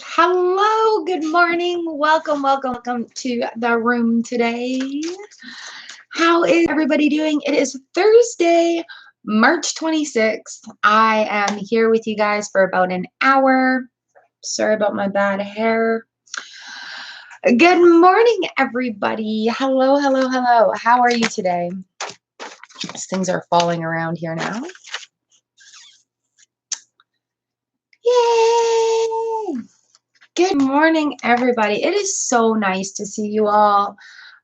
Hello, good morning. Welcome to the room today. How is everybody doing? It is Thursday, March 26th. I am here with you guys for about an hour. Sorry about my bad hair. Good morning, everybody. Hello. How are you today? These things are falling around here now. Yay! Good morning, everybody. It is so nice to see you all.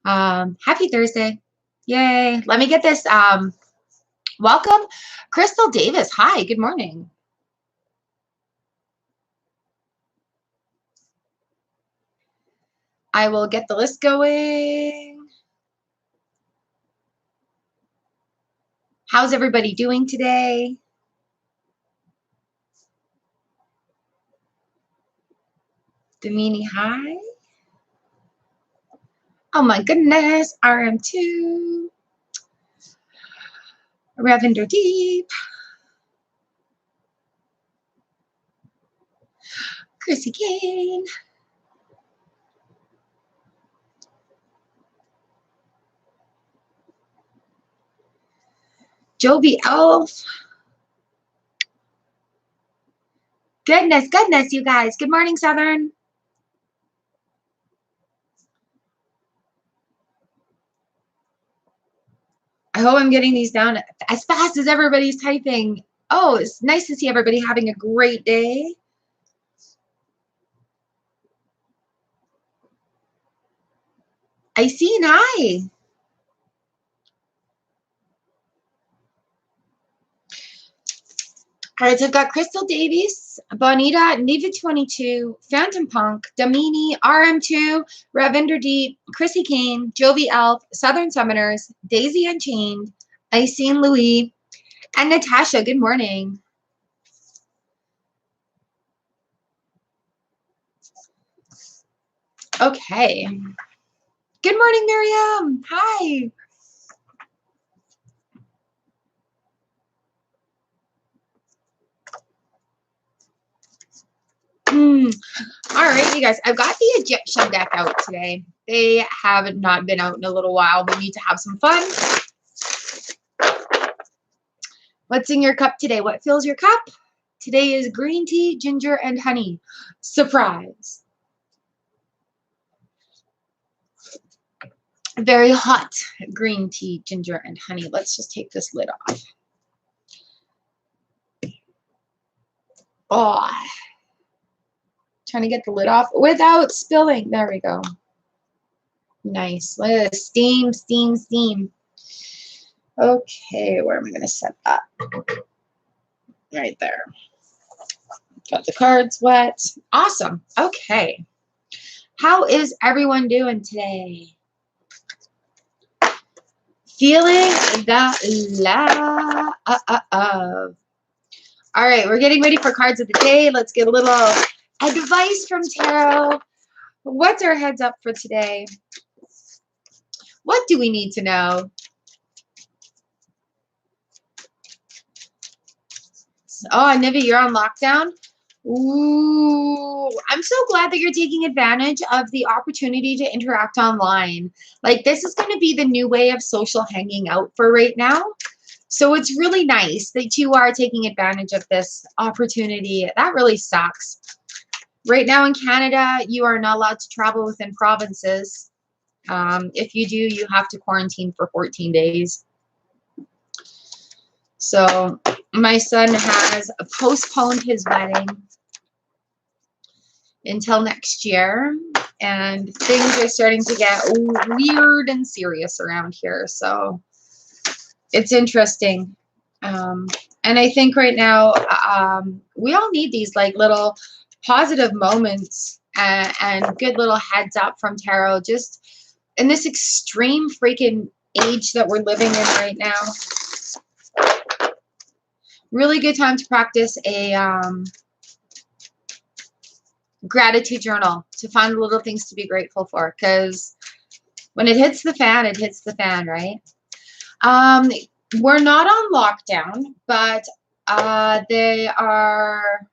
Happy Thursday. Yay. Let me get this. Welcome, Crystal Davis. Hi, good morning. I will get the list going. How's everybody doing today? Damini, hi. Oh my goodness. RM2. Ravender Deep. Chrissy Kane. Joby Elf. Goodness, you guys. Good morning, Southern. I hope I'm getting these down as fast as everybody's typing. Oh, it's nice to see everybody having a great day. I see an eye. All right, so I've got Crystal Davies, Bonita, Neva22, Phantom Punk, Damini, RM2, Ravinder Deep, Chrissy Kane, Jovi Elf, Southern Summoners, Daisy Unchained, Icene Louis, and Natasha. Good morning. Okay. Good morning, Miriam. Hi. All right, you guys, I've got the Egyptian deck out today. They have not been out in a little while. We need to have some fun. What's in your cup today? What fills your cup? Today is green tea, ginger, and honey. Surprise. Very hot green tea, ginger, and honey. Let's just take this lid off. Oh, trying to get the lid off without spilling. There we go. Nice. Let it steam. Okay, where am I going to set that? Right there. Got the cards wet. Awesome. Okay. How is everyone doing today? Feeling the love. All right, we're getting ready for cards of the day. Let's get a little advice from tarot. What's our heads up for today? What do we need to know? Oh, Nivi, you're on lockdown? Ooh, I'm so glad that you're taking advantage of the opportunity to interact online. Like, this is going to be the new way of social hanging out for right now. So it's really nice that you are taking advantage of this opportunity. That really sucks. Right now in Canada, you are not allowed to travel within provinces. If you do, you have to quarantine for 14 days. So my son has postponed his wedding until next year, and things are starting to get weird and serious around here. So it's interesting. And I think right now we all need these like little positive moments and good little heads up from tarot, just in this extreme freaking age that we're living in right now. Really good time to practice a gratitude journal, to find the little things to be grateful for, because when it hits the fan, right? We're not on lockdown, but they are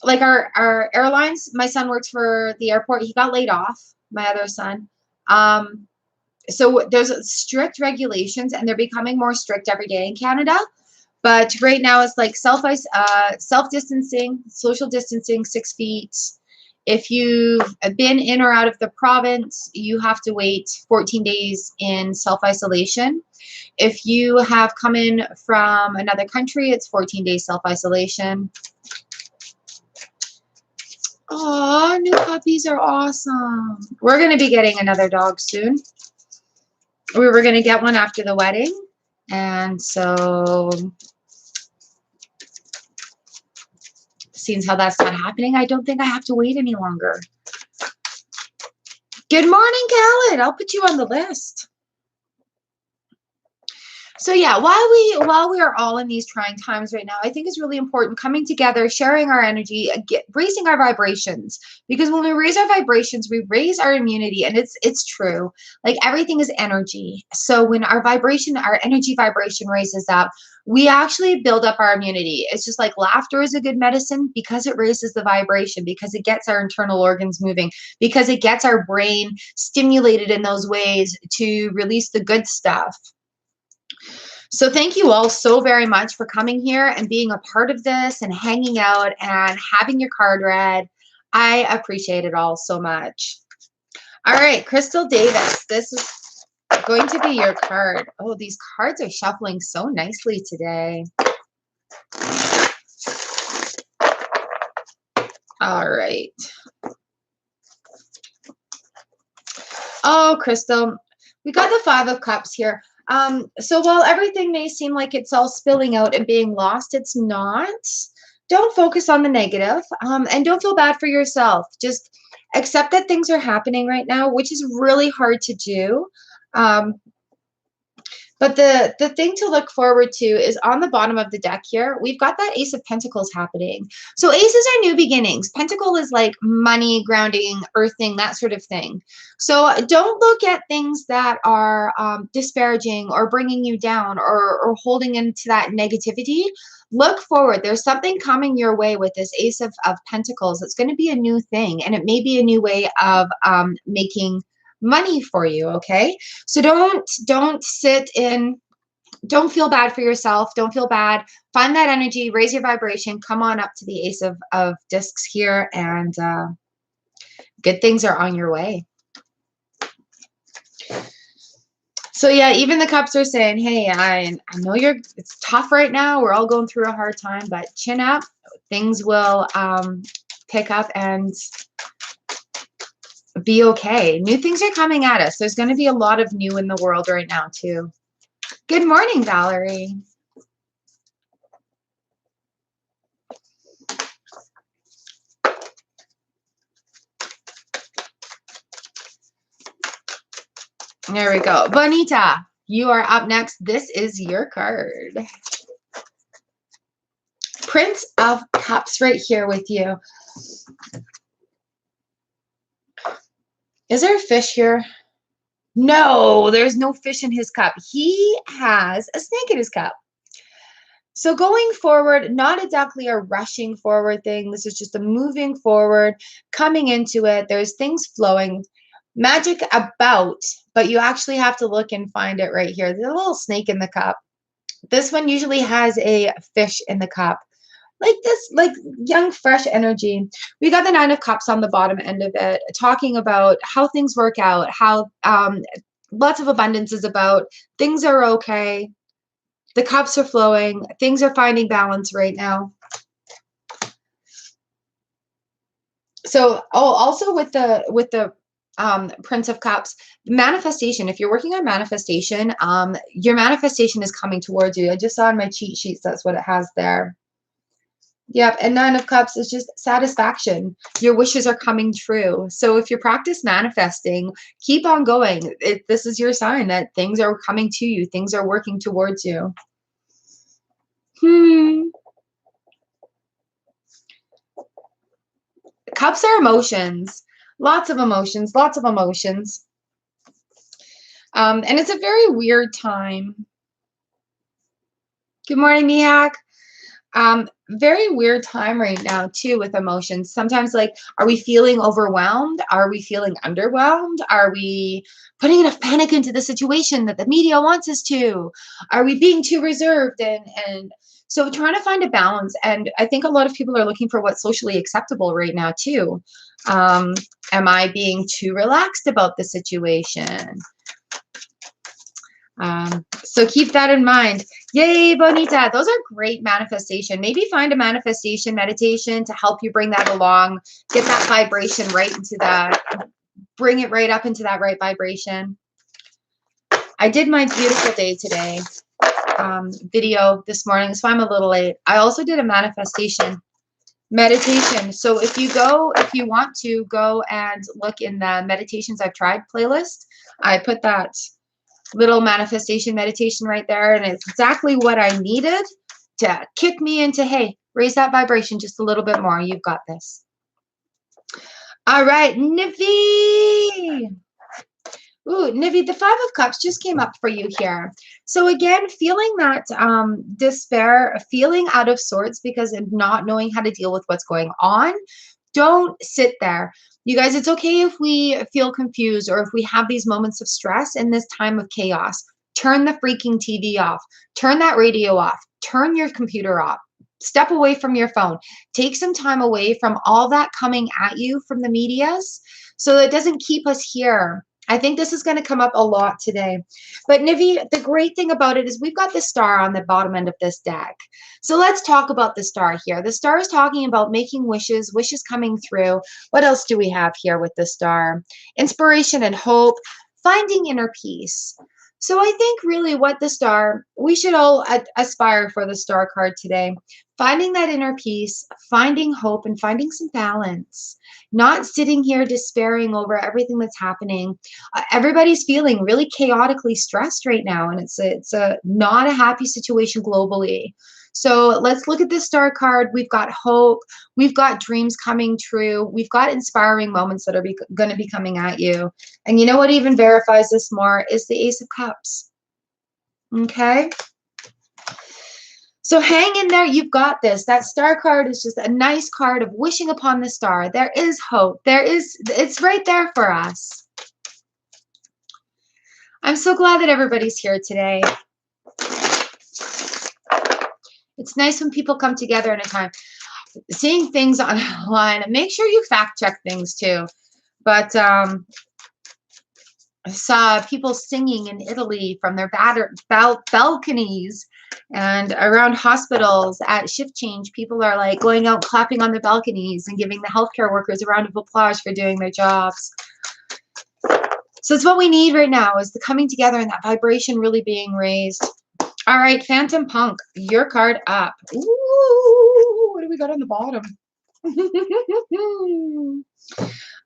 like our airlines, my son works for the airport. He got laid off, my other son. So there's strict regulations, and they're becoming more strict every day in Canada. But right now it's like self distancing, social distancing, 6 feet. If you've been in or out of the province, you have to wait 14 days in self isolation. If you have come in from another country, it's 14 days self isolation. Oh, new puppies are awesome. We're going to be getting another dog soon. We were going to get one after the wedding. And so, seeing how that's not happening, I don't think I have to wait any longer. Good morning, Khaled. I'll put you on the list. So yeah, while we are all in these trying times right now, I think it's really important coming together, sharing our energy, raising our vibrations. Because when we raise our vibrations, we raise our immunity, and it's true. Like everything is energy. So when our energy vibration raises up, we actually build up our immunity. It's just like laughter is a good medicine because it raises the vibration, because it gets our internal organs moving, because it gets our brain stimulated in those ways to release the good stuff. So thank you all so very much for coming here and being a part of this and hanging out and having your card read. I appreciate it all so much. All right, Crystal Davis, this is going to be your card. Oh, these cards are shuffling so nicely today. All right. Oh, Crystal, we got the Five of Cups here. So while everything may seem like it's all spilling out and being lost, it's not. Don't focus on the negative, and don't feel bad for yourself. Just accept that things are happening right now, which is really hard to do. But the thing to look forward to is on the bottom of the deck here, we've got that Ace of Pentacles happening. So aces are new beginnings. Pentacle is like money, grounding, earthing, that sort of thing. So don't look at things that are disparaging or bringing you down or holding into that negativity. Look forward. There's something coming your way with this Ace of Pentacles. It's going to be a new thing, and it may be a new way of making money for you. Okay, so don't sit in, don't feel bad for yourself. Don't feel bad. Find that energy, raise your vibration, come on up to the Ace of Discs here, and good things are on your way. So yeah, even the cups are saying, hey, I know it's tough right now. We're all going through a hard time, but chin up. Things will pick up and be okay. New things are coming at us. There's going to be a lot of new in the world right now too. Good morning, Valerie. There we go. Bonita, you are up next. This is your card. Prince of Cups right here with you. Is there a fish here? No, there's no fish in his cup. He has a snake in his cup. So going forward, not exactly a rushing forward thing. This is just a moving forward, coming into it. There's things flowing, magic about, but you actually have to look and find it right here. There's a little snake in the cup. This one usually has a fish in the cup. Like this, like young, fresh energy. We got the Nine of Cups on the bottom end of it, talking about how things work out, how lots of abundance is about. Things are okay. The cups are flowing. Things are finding balance right now. So, oh, also with the Prince of Cups, manifestation. If you're working on manifestation, your manifestation is coming towards you. I just saw in my cheat sheets that's what it has there. Yep, and Nine of Cups is just satisfaction. Your wishes are coming true. So if you practice manifesting, keep on going. This is your sign that things are coming to you. Things are working towards you. Cups are emotions. Lots of emotions. Lots of emotions. And it's a very weird time. Good morning, Miak. Very weird time right now too with emotions. Sometimes like, are we feeling overwhelmed? Are we feeling underwhelmed? Are we putting enough panic into the situation that the media wants us to? Are we being too reserved? And so trying to find a balance. And I think a lot of people are looking for what's socially acceptable right now too. Um, am I being too relaxed about the situation? So keep that in mind. Yay, Bonita. Those are great manifestation. Maybe find a manifestation meditation to help you bring that along, get that vibration right into that, bring it right up into that right vibration. I did my beautiful day today video this morning, so I'm a little late. I also did a manifestation meditation. So if you want to go and look in the meditations I've tried playlist, I put that little manifestation meditation right there, and it's exactly what I needed to kick me into, hey, raise that vibration just a little bit more. You've got this. All right, Nivi. Ooh, Nivi, the Five of Cups just came up for you here. So again, feeling that despair, feeling out of sorts because of not knowing how to deal with what's going on. Don't sit there. You guys, it's okay if we feel confused or if we have these moments of stress in this time of chaos. Turn the freaking TV off. Turn that radio off. Turn your computer off. Step away from your phone. Take some time away from all that coming at you from the medias so that it doesn't keep us here. I think this is going to come up a lot today. But Nivi, the great thing about it is we've got the star on the bottom end of this deck. So let's talk about the star here. The star is talking about making wishes, wishes coming through. What else do we have here with the star? Inspiration and hope, finding inner peace. So I think really what the star, we should all aspire for the star card today. Finding that inner peace, finding hope, and finding some balance. Not sitting here despairing over everything that's happening. Everybody's feeling really chaotically stressed right now, and it's not a happy situation globally. So let's look at this star card. We've got hope. We've got dreams coming true. We've got inspiring moments that are going to be coming at you. And you know what even verifies this more is the Ace of Cups. Okay? So hang in there. You've got this. That star card is just a nice card of wishing upon the star. There is hope. It's right there for us. I'm so glad that everybody's here today. It's nice when people come together in a time. Seeing things online, make sure you fact check things too. But I saw people singing in Italy from their balconies, and around hospitals at shift change, people are like going out clapping on the balconies and giving the healthcare workers a round of applause for doing their jobs. So it's what we need right now, is the coming together and that vibration really being raised. All right, Phantom Punk, your card up. Ooh, what do we got on the bottom?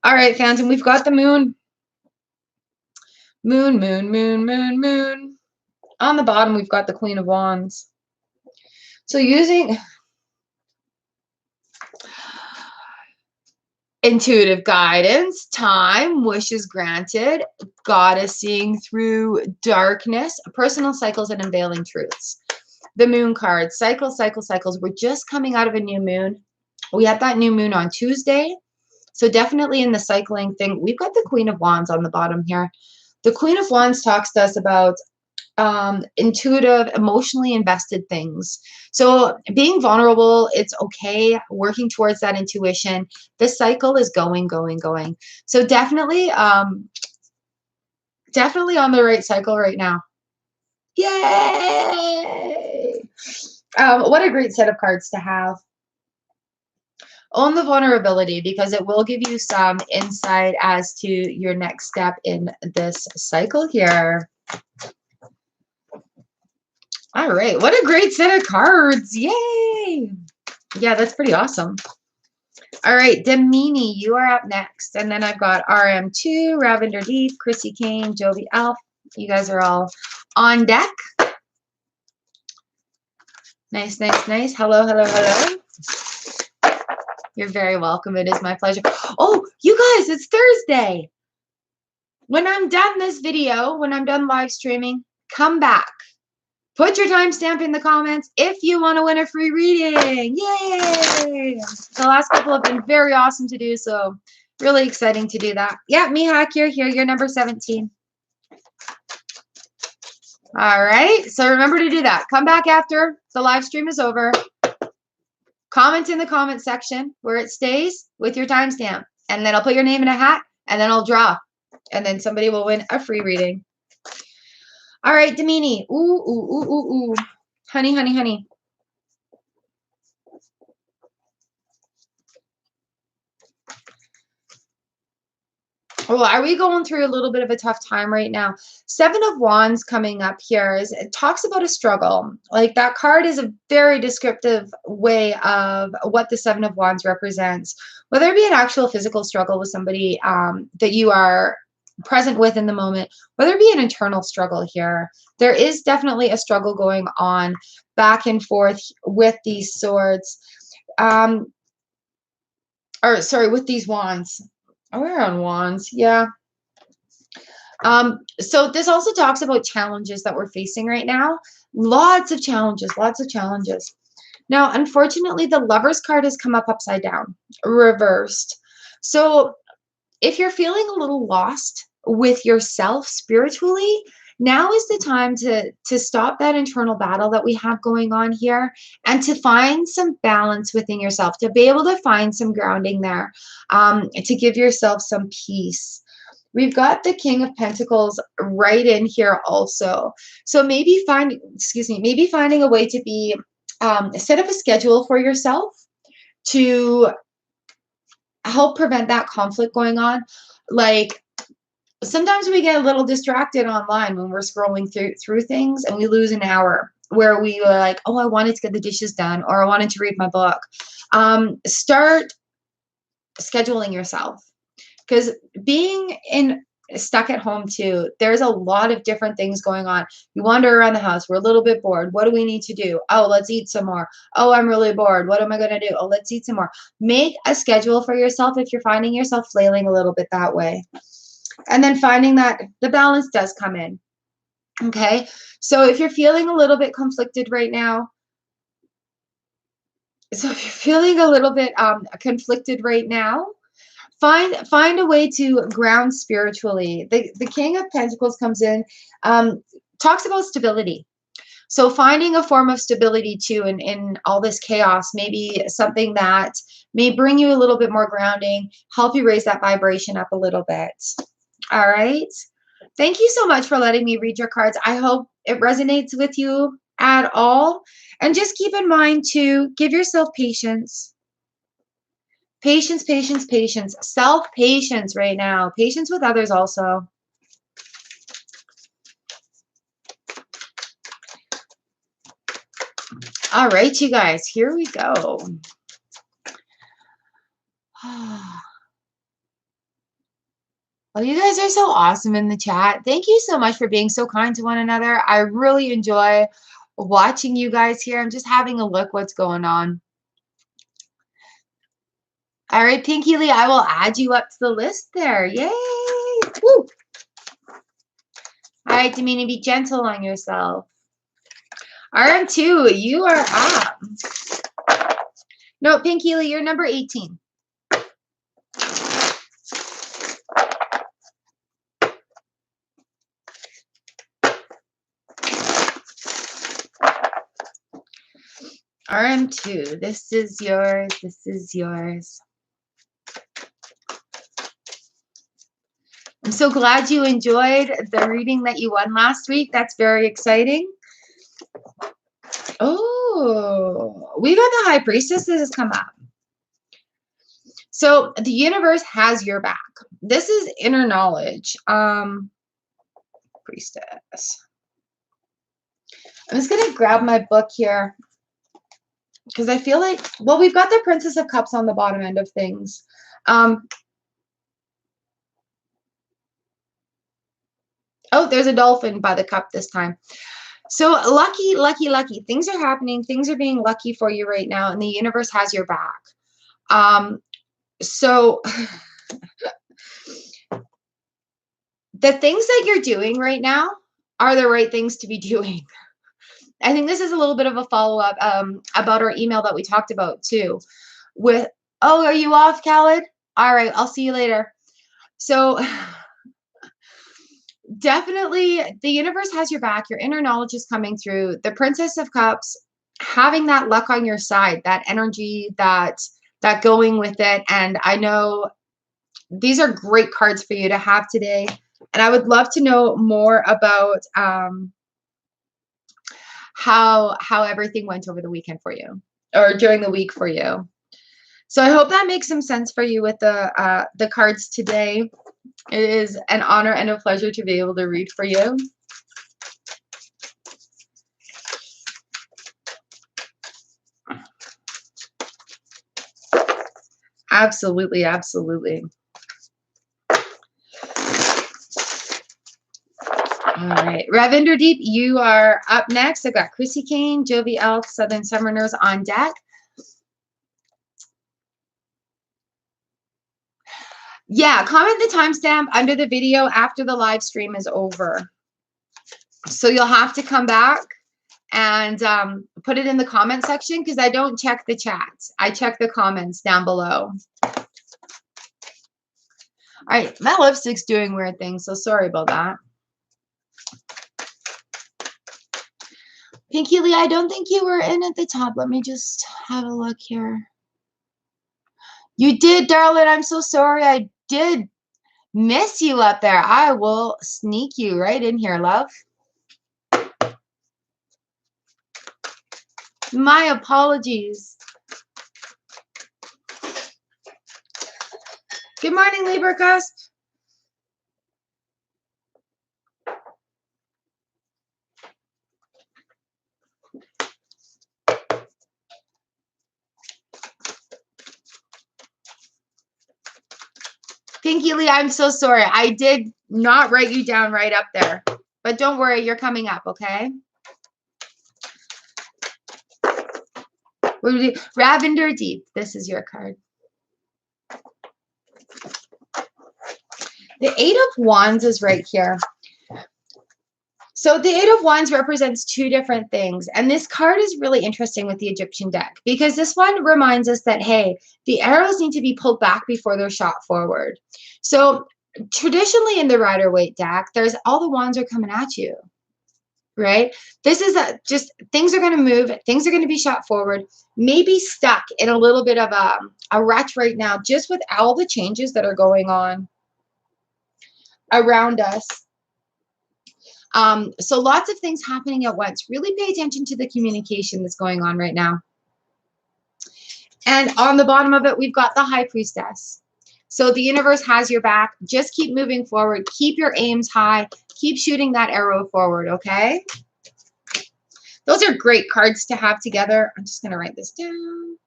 All right, Phantom, we've got the moon. Moon, moon, moon, moon, moon. On the bottom, we've got the Queen of Wands. So using intuitive guidance, time, wishes granted, goddess seeing through darkness, personal cycles, and unveiling truths. The moon card, cycles. We're just coming out of a new moon. We had that new moon on Tuesday. So definitely in the cycling thing, we've got the Queen of Wands on the bottom here. The Queen of Wands talks to us about intuitive, emotionally invested things. So being vulnerable, it's okay. Working towards that intuition. This cycle is going. So definitely on the right cycle right now. Yay! What a great set of cards to have. Own the vulnerability, because it will give you some insight as to your next step in this cycle here. All right, what a great set of cards. Yay! Yeah, that's pretty awesome. All right, Demini, you are up next. And then I've got RM2, Ravender Deep, Chrissy Kane, Jovi Alf. You guys are all on deck. Nice. Hello. You're very welcome. It is my pleasure. Oh, you guys, it's Thursday. When I'm done this video, when I'm done live streaming, come back. Put your timestamp in the comments if you want to win a free reading. Yay! The last couple have been very awesome to do, so really exciting to do that. Yeah, Mihak, you're here. You're number 17. All right, so remember to do that. Come back after the live stream is over. Comment in the comment section where it stays with your timestamp, and then I'll put your name in a hat, and then I'll draw, and then somebody will win a free reading. All right, Damini. Ooh, ooh, ooh, ooh, ooh. Honey, honey, honey. Well, are we going through a little bit of a tough time right now? Seven of Wands coming up here it talks about a struggle. Like that card is a very descriptive way of what the Seven of Wands represents. Whether it be an actual physical struggle with somebody that you are present with in the moment, whether it be an internal struggle here, there is definitely a struggle going on back and forth with these swords. Or sorry, with these wands. Oh, we're on wands. Yeah. So this also talks about challenges that we're facing right now. Lots of challenges, lots of challenges. Now, unfortunately, the Lover's card has come up upside down, reversed. So if you're feeling a little lost with yourself spiritually, now is the time to stop that internal battle that we have going on here and to find some balance within yourself, to be able to find some grounding there, to give yourself some peace. We've got the King of Pentacles right in here also. So maybe maybe finding a way to be, set up a schedule for yourself to help prevent that conflict going on. Like sometimes we get a little distracted online when we're scrolling through things and we lose an hour where we were like, oh, I wanted to get the dishes done or I wanted to read my book. Start scheduling yourself, because being stuck at home too, there's a lot of different things going on. You wander around the house, we're a little bit bored. What do we need to do? Oh, let's eat some more. Oh, I'm really bored. What am I going to do? Oh, let's eat some more. Make a schedule for yourself if you're finding yourself flailing a little bit that way. And then finding that the balance does come in. Okay. So if you're feeling a little bit conflicted right now, find a way to ground spiritually. The King of Pentacles comes in, talks about stability. So finding a form of stability too in all this chaos, maybe something that may bring you a little bit more grounding, help you raise that vibration up a little bit. All right. Thank you so much for letting me read your cards. I hope it resonates with you at all. And just keep in mind to give yourself patience. Patience, patience, patience. Self-patience right now. Patience with others also. All right, you guys. Here we go. Well, you guys are so awesome in the chat. Thank you so much for being so kind to one another. I really enjoy watching you guys here. I'm just having a look what's going on. All right, Pinky Lee, I will add you up to the list there. Yay! Woo! All right, Damini, be gentle on yourself. RM2, you are up. No, Pinky Lee, you're number 18. RM2, this is yours. This is yours. I'm so glad you enjoyed the reading that you won last week. That's very exciting. Oh, we got the High Priestess that has come up. So the universe has your back. This is inner knowledge. Priestess. I'm just going to grab my book here because I feel like, well, we've got the Princess of Cups on the bottom end of things. Oh, there's a dolphin by the cup this time. So lucky, lucky, lucky. Things are happening. Things are being lucky for you right now, and the universe has your back. So the things that you're doing right now are the right things to be doing. I think this is a little bit of a follow-up about our email that we talked about too. With, oh, are you off, Khaled? All right, I'll see you later. So definitely the universe has your back. Your inner knowledge is coming through. The Princess of Cups, having that luck on your side, that energy, that going with it. And I know these are great cards for you to have today. And I would love to know more about how everything went over the weekend for you, or during the week for you. So I hope that makes some sense for you with the cards today. It is an honor and a pleasure to be able to read for you. Absolutely, absolutely. All right, Ravinder Deep, you are up next. I've got Chrissy Kane, Jovi Elk, Southern Summoners on deck. Yeah, comment the timestamp under the video after the live stream is over. So you'll have to come back and put it in the comment section, because I don't check the chats. I check the comments down below. All right, my lipstick's doing weird things, so sorry about that. Pinky Lee, I don't think you were in at the top. Let me just have a look here. You did, darling. I'm so sorry. I did miss you up there. I will sneak you right in here, love. My apologies. Good morning, Libra Cusp. Pinky Lee, I'm so sorry. I did not write you down right up there. But don't worry, you're coming up, okay? Ravinder Deep, this is your card. The Eight of Wands is right here. So the Eight of Wands represents two different things. And this card is really interesting with the Egyptian deck, because this one reminds us that, hey, the arrows need to be pulled back before they're shot forward. So traditionally in the Rider-Waite deck, there's all the wands are coming at you, right? This is just things are going to move. Things are going to be shot forward, maybe stuck in a little bit of a rut right now, just with all the changes that are going on around us. So lots of things happening at once. Really pay attention to the communication that's going on right now. And on the bottom of it, we've got the High Priestess. So the universe has your back. Just keep moving forward. Keep your aims high. Keep shooting that arrow forward, okay? Those are great cards to have together. I'm just going to write this down.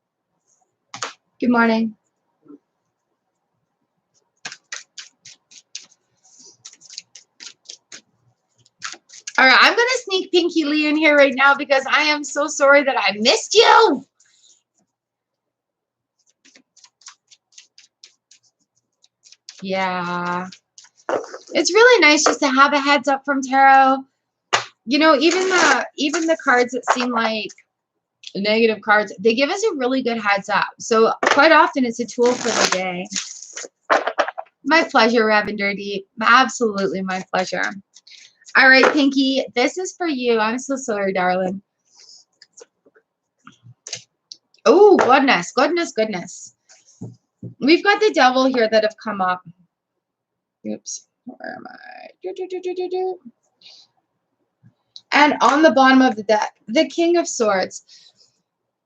Good morning. All right, I'm going to sneak Pinky Lee in here right now, because I am so sorry that I missed you. Yeah. It's really nice just to have a heads up from tarot. You know, even the cards that seem like negative cards, they give us a really good heads up. So quite often it's a tool for the day. My pleasure, Ravinder Deep. Absolutely my pleasure. All right, Pinky, this is for you. I'm so sorry, darling. Oh, goodness, goodness, goodness. We've got the devil here that have come up. Oops, where am I? And on the bottom of the deck, the King of Swords.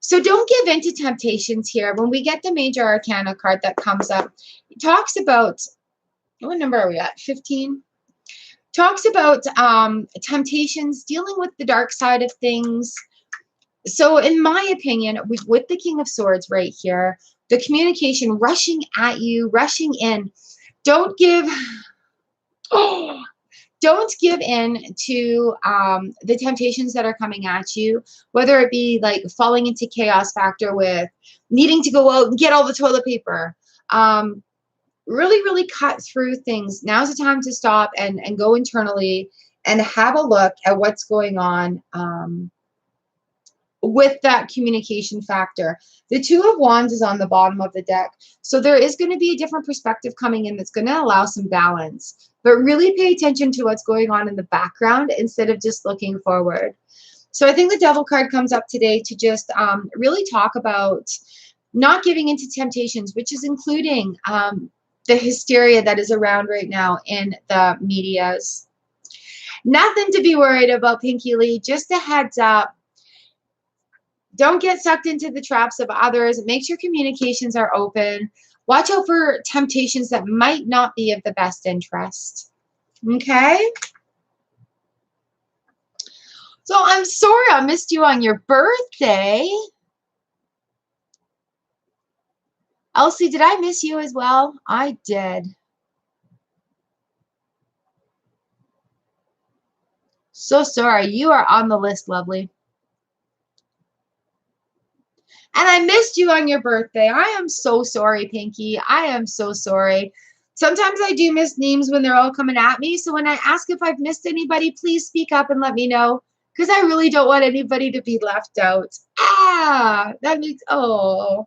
So don't give in to temptations here. When we get the Major Arcana card that comes up, it talks about, what number are we at? 15? Talks about temptations, dealing with the dark side of things. So in my opinion, with the King of Swords right here, the communication rushing at you, rushing in. Don't give in to the temptations that are coming at you, whether it be like falling into chaos factor with needing to go out and get all the toilet paper. Really, really cut through things. Now's the time to stop and go internally and have a look at what's going on with that communication factor. The Two of Wands is on the bottom of the deck. So there is going to be a different perspective coming in that's going to allow some balance. But really pay attention to what's going on in the background instead of just looking forward. So I think the Devil card comes up today to just really talk about not giving into temptations, which is including the hysteria that is around right now in the medias. Nothing to be worried about, Pinky Lee. Just a heads up. Don't get sucked into the traps of others. Make sure communications are open. Watch out for temptations that might not be of the best interest. Okay? So I'm sorry I missed you on your birthday. Elsie, did I miss you as well? I did. So sorry. You are on the list, lovely. And I missed you on your birthday. I am so sorry, Pinky. I am so sorry. Sometimes I do miss names when they're all coming at me. So when I ask if I've missed anybody, please speak up and let me know. Because I really don't want anybody to be left out. Ah, that makes, oh.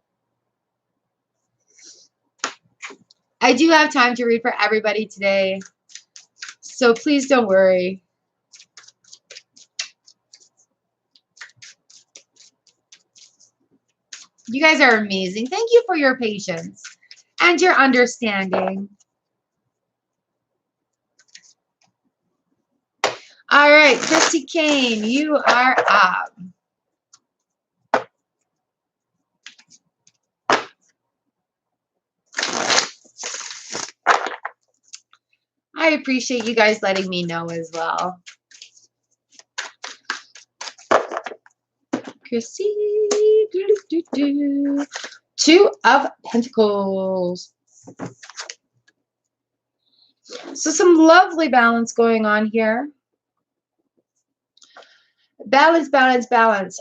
I do have time to read for everybody today. So please don't worry. You guys are amazing. Thank you for your patience and your understanding. All right, Christy Kane, you are up. I appreciate you guys letting me know as well. Chrissy, Two of Pentacles. So some lovely balance going on here. Balance, balance, balance.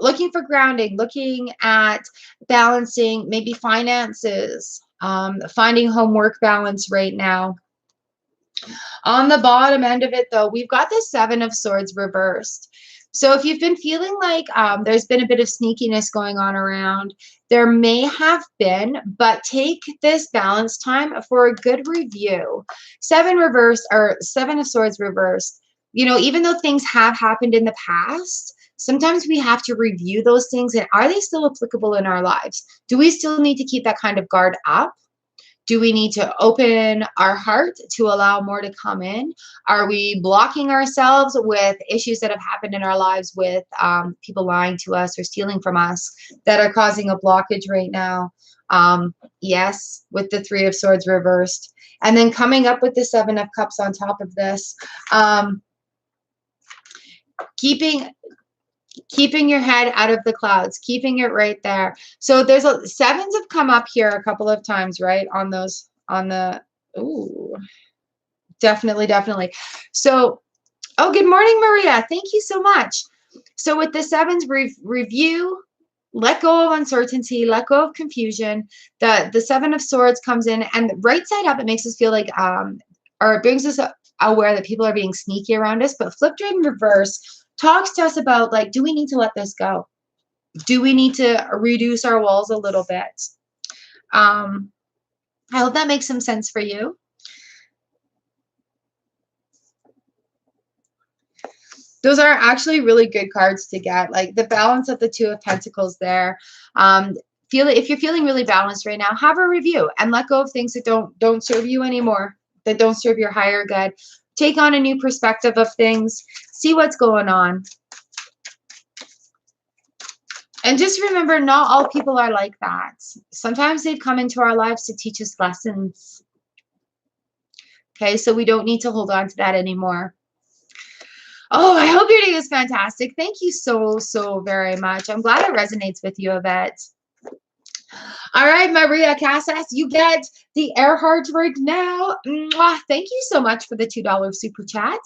Looking for grounding, looking at balancing maybe finances, finding homework balance right now. On the bottom end of it, though, we've got the Seven of Swords reversed. So if you've been feeling like there's been a bit of sneakiness going on around, there may have been, but take this balance time for a good review. Seven reversed, or Seven of Swords reversed. You know, even though things have happened in the past, sometimes we have to review those things. And are they still applicable in our lives? Do we still need to keep that kind of guard up? Do we need to open our heart to allow more to come in? Are we blocking ourselves with issues that have happened in our lives with people lying to us or stealing from us that are causing a blockage right now? Yes, with the Three of Swords reversed. And then coming up with the Seven of Cups on top of this. Keeping your head out of the clouds, keeping it right there. So there's sevens have come up here a couple of times, right? On those, on the, ooh, definitely, definitely. So, oh, good morning, Maria. Thank you so much. So with the sevens, review, let go of uncertainty, let go of confusion. The Seven of Swords comes in, and right side up, it makes us feel like, or it brings us aware that people are being sneaky around us, but flipped in reverse talks to us about, like, do we need to let this go? Do we need to reduce our walls a little bit? I hope that makes some sense for you. Those are actually really good cards to get, like the balance of the Two of Pentacles there. If you're feeling really balanced right now, have a review and let go of things that don't serve you anymore, that don't serve your higher good. Take on a new perspective of things. See what's going on. And just remember, not all people are like that. Sometimes they've come into our lives to teach us lessons. Okay, so we don't need to hold on to that anymore. Oh, I hope your day is fantastic. Thank you so, so very much. I'm glad it resonates with you, Yvette. All right, Maria Casas, you get the Earhart right now. Mwah. Thank you so much for the $2 super chat.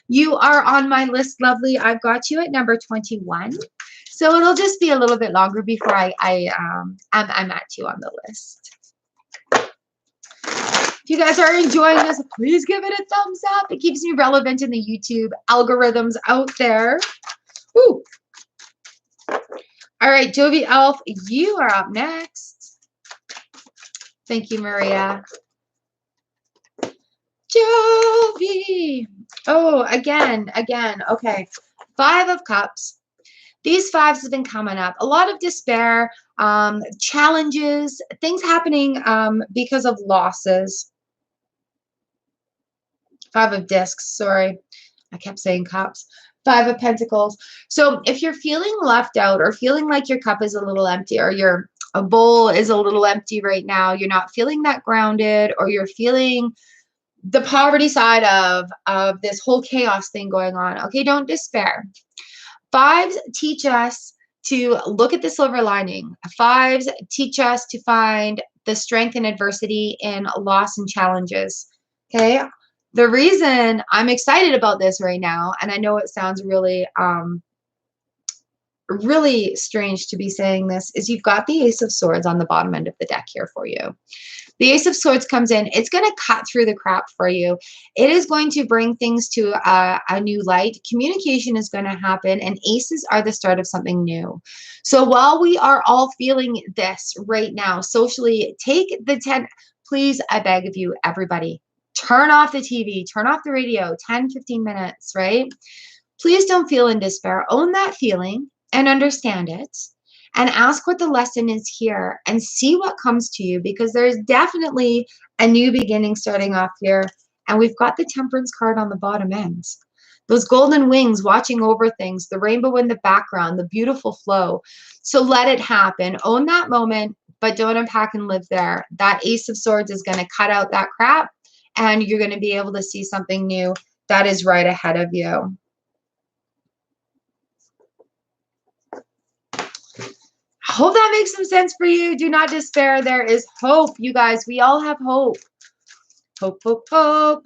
You are on my list, lovely. I've got you at number 21. So it'll just be a little bit longer before I'm at you on the list. If you guys are enjoying this, please give it a thumbs up. It keeps me relevant in the YouTube algorithms out there. Ooh. All right, Jovi Elf, you are up next. Thank you, Maria. Jovi. Oh, again. Okay. 5 of Cups. These 5s have been coming up. A lot of despair, challenges, things happening because of losses. 5 of Discs, sorry. I kept saying Cups. 5 of Pentacles. So if you're feeling left out or feeling like your cup is a little empty or your a bowl is a little empty right now, you're not feeling that grounded, or you're feeling the poverty side of this whole chaos thing going on, okay, don't despair. 5s teach us to look at the silver lining. 5s teach us to find the strength in adversity, in loss and challenges. Okay. The reason I'm excited about this right now, and I know it sounds really, really strange to be saying this, is you've got the Ace of Swords on the bottom end of the deck here for you. The Ace of Swords comes in. It's going to cut through the crap for you. It is going to bring things to a new light. Communication is going to happen, and aces are the start of something new. So while we are all feeling this right now, socially, take the 10, please, I beg of you, everybody, turn off the TV, turn off the radio, 10, 15 minutes, right? Please don't feel in despair. Own that feeling and understand it, and ask what the lesson is here and see what comes to you, because there's definitely a new beginning starting off here. And we've got the Temperance card on the bottom end. Those golden wings watching over things, the rainbow in the background, the beautiful flow. So let it happen. Own that moment, but don't unpack and live there. That Ace of Swords is going to cut out that crap, and you're going to be able to see something new that is right ahead of you. I hope that makes some sense for you. Do not despair. There is hope, you guys. We all have hope. Hope, hope, hope.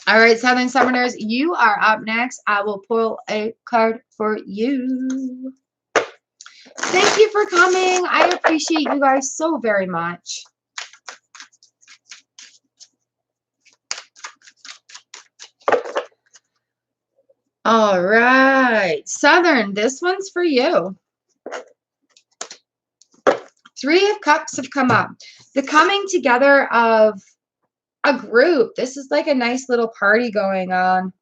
All right, Southern Summoners, you are up next. I will pull a card for you. Thank you for coming. I appreciate you guys so very much. All right, Southern, this one's for you. 3 of Cups have come up. The coming together of a group. This is like a nice little party going on.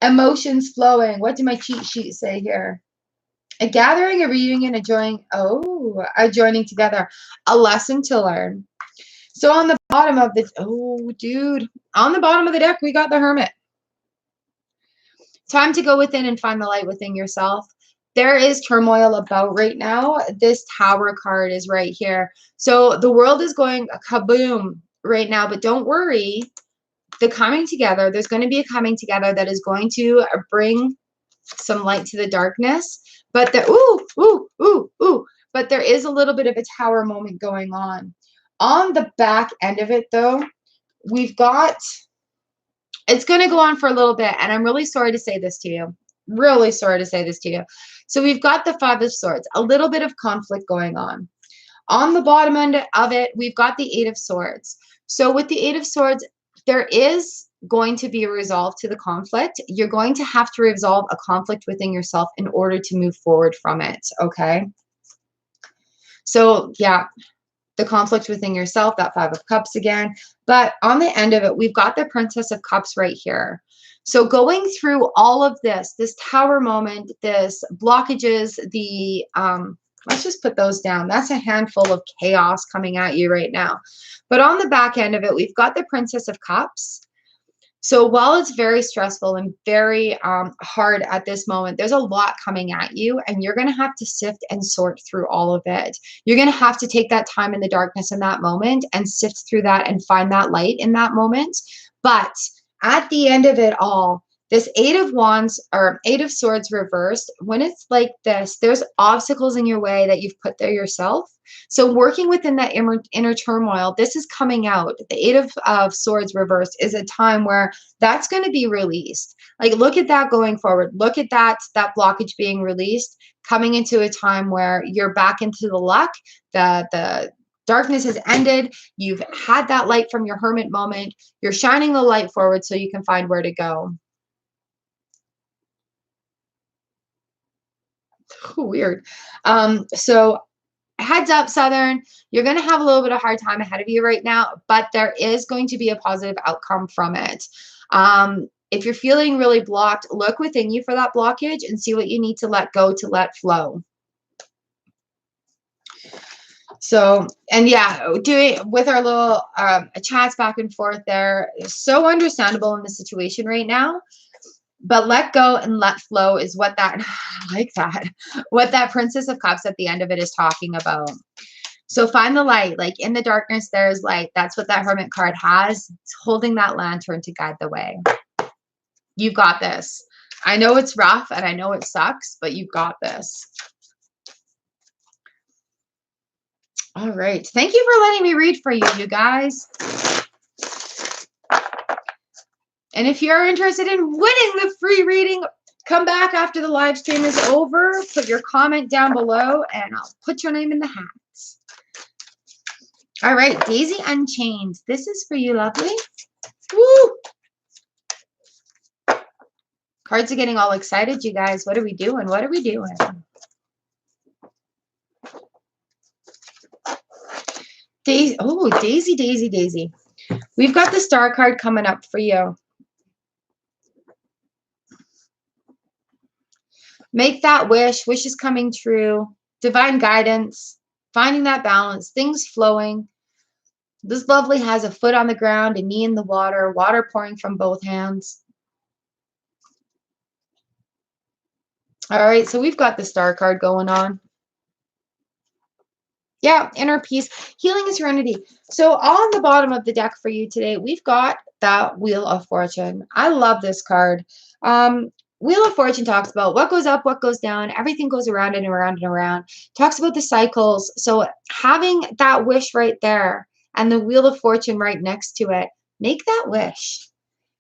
Emotions flowing. What did my cheat sheet say here? A gathering, a reunion, a joining. Oh, a joining together. A lesson to learn. So on the bottom of the, oh, dude. On the bottom of the deck, we got the Hermit. Time to go within and find the light within yourself. There is turmoil about right now. This Tower card is right here. So the world is going kaboom right now, but don't worry. The coming together, there's going to be a coming together that is going to bring some light to the darkness. But there, but there is a little bit of a Tower moment going on. On the back end of it, though, we've got, it's going to go on for a little bit, and I'm really sorry to say this to you. Really sorry to say this to you. So we've got the 5 of Swords, a little bit of conflict going on. On the bottom end of it, we've got the 8 of Swords. So with the 8 of Swords, there is going to be a resolve to the conflict. You're going to have to resolve a conflict within yourself in order to move forward from it, okay? So, yeah, the conflict within yourself, that 5 of Cups again. But on the end of it, we've got the Princess of Cups right here. So going through all of this Tower moment, this blockages, the, let's just put those down. That's a handful of chaos coming at you right now. But on the back end of it, we've got the Princess of Cups. So while it's very stressful and very hard at this moment, there's a lot coming at you, and you're going to have to sift and sort through all of it. You're going to have to take that time in the darkness in that moment and sift through that and find that light in that moment. But at the end of it all, this 8 of Wands or 8 of Swords reversed, when it's like this, there's obstacles in your way that you've put there yourself. So working within that inner turmoil, this is coming out. The 8 of Swords reversed is a time where that's going to be released. Like, look at that going forward. Look at that blockage being released, coming into a time where you're back into the luck. The darkness has ended. You've had that light from your Hermit moment. You're shining the light forward so you can find where to go. Weird. So heads up, Southern, you're going to have a little bit of hard time ahead of you right now, but there is going to be a positive outcome from it. If you're feeling really blocked, look within you for that blockage and see what you need to let go to let flow. So, and yeah, doing with our little chats back and forth there, so understandable in the situation right now. But let go and let flow is what that, I like that, what that Princess of Cups at the end of it is talking about. So find the light, like in the darkness, there's light. That's what that Hermit card has. It's holding that lantern to guide the way. You've got this. I know it's rough and I know it sucks, but you've got this. All right. Thank you for letting me read for you, you guys. And if you're interested in winning the free reading, come back after the live stream is over. Put your comment down below and I'll put your name in the hat. All right. Daisy Unchained. This is for you, lovely. Woo! Cards are getting all excited, you guys. What are we doing? What are we doing? Daisy, oh, Daisy, Daisy, Daisy. We've got the Star card coming up for you. Make that wish. Wish is coming true. Divine guidance. Finding that balance. Things flowing. This lovely has a foot on the ground, a knee in the water. Water pouring from both hands. All right, so we've got the Star card going on. Yeah, inner peace, healing and serenity. So on the bottom of the deck for you today, we've got that Wheel of Fortune. I love this card. Wheel of Fortune talks about what goes up, what goes down. Everything goes around and around and around. Talks about the cycles. So having that wish right there and the Wheel of Fortune right next to it, make that wish.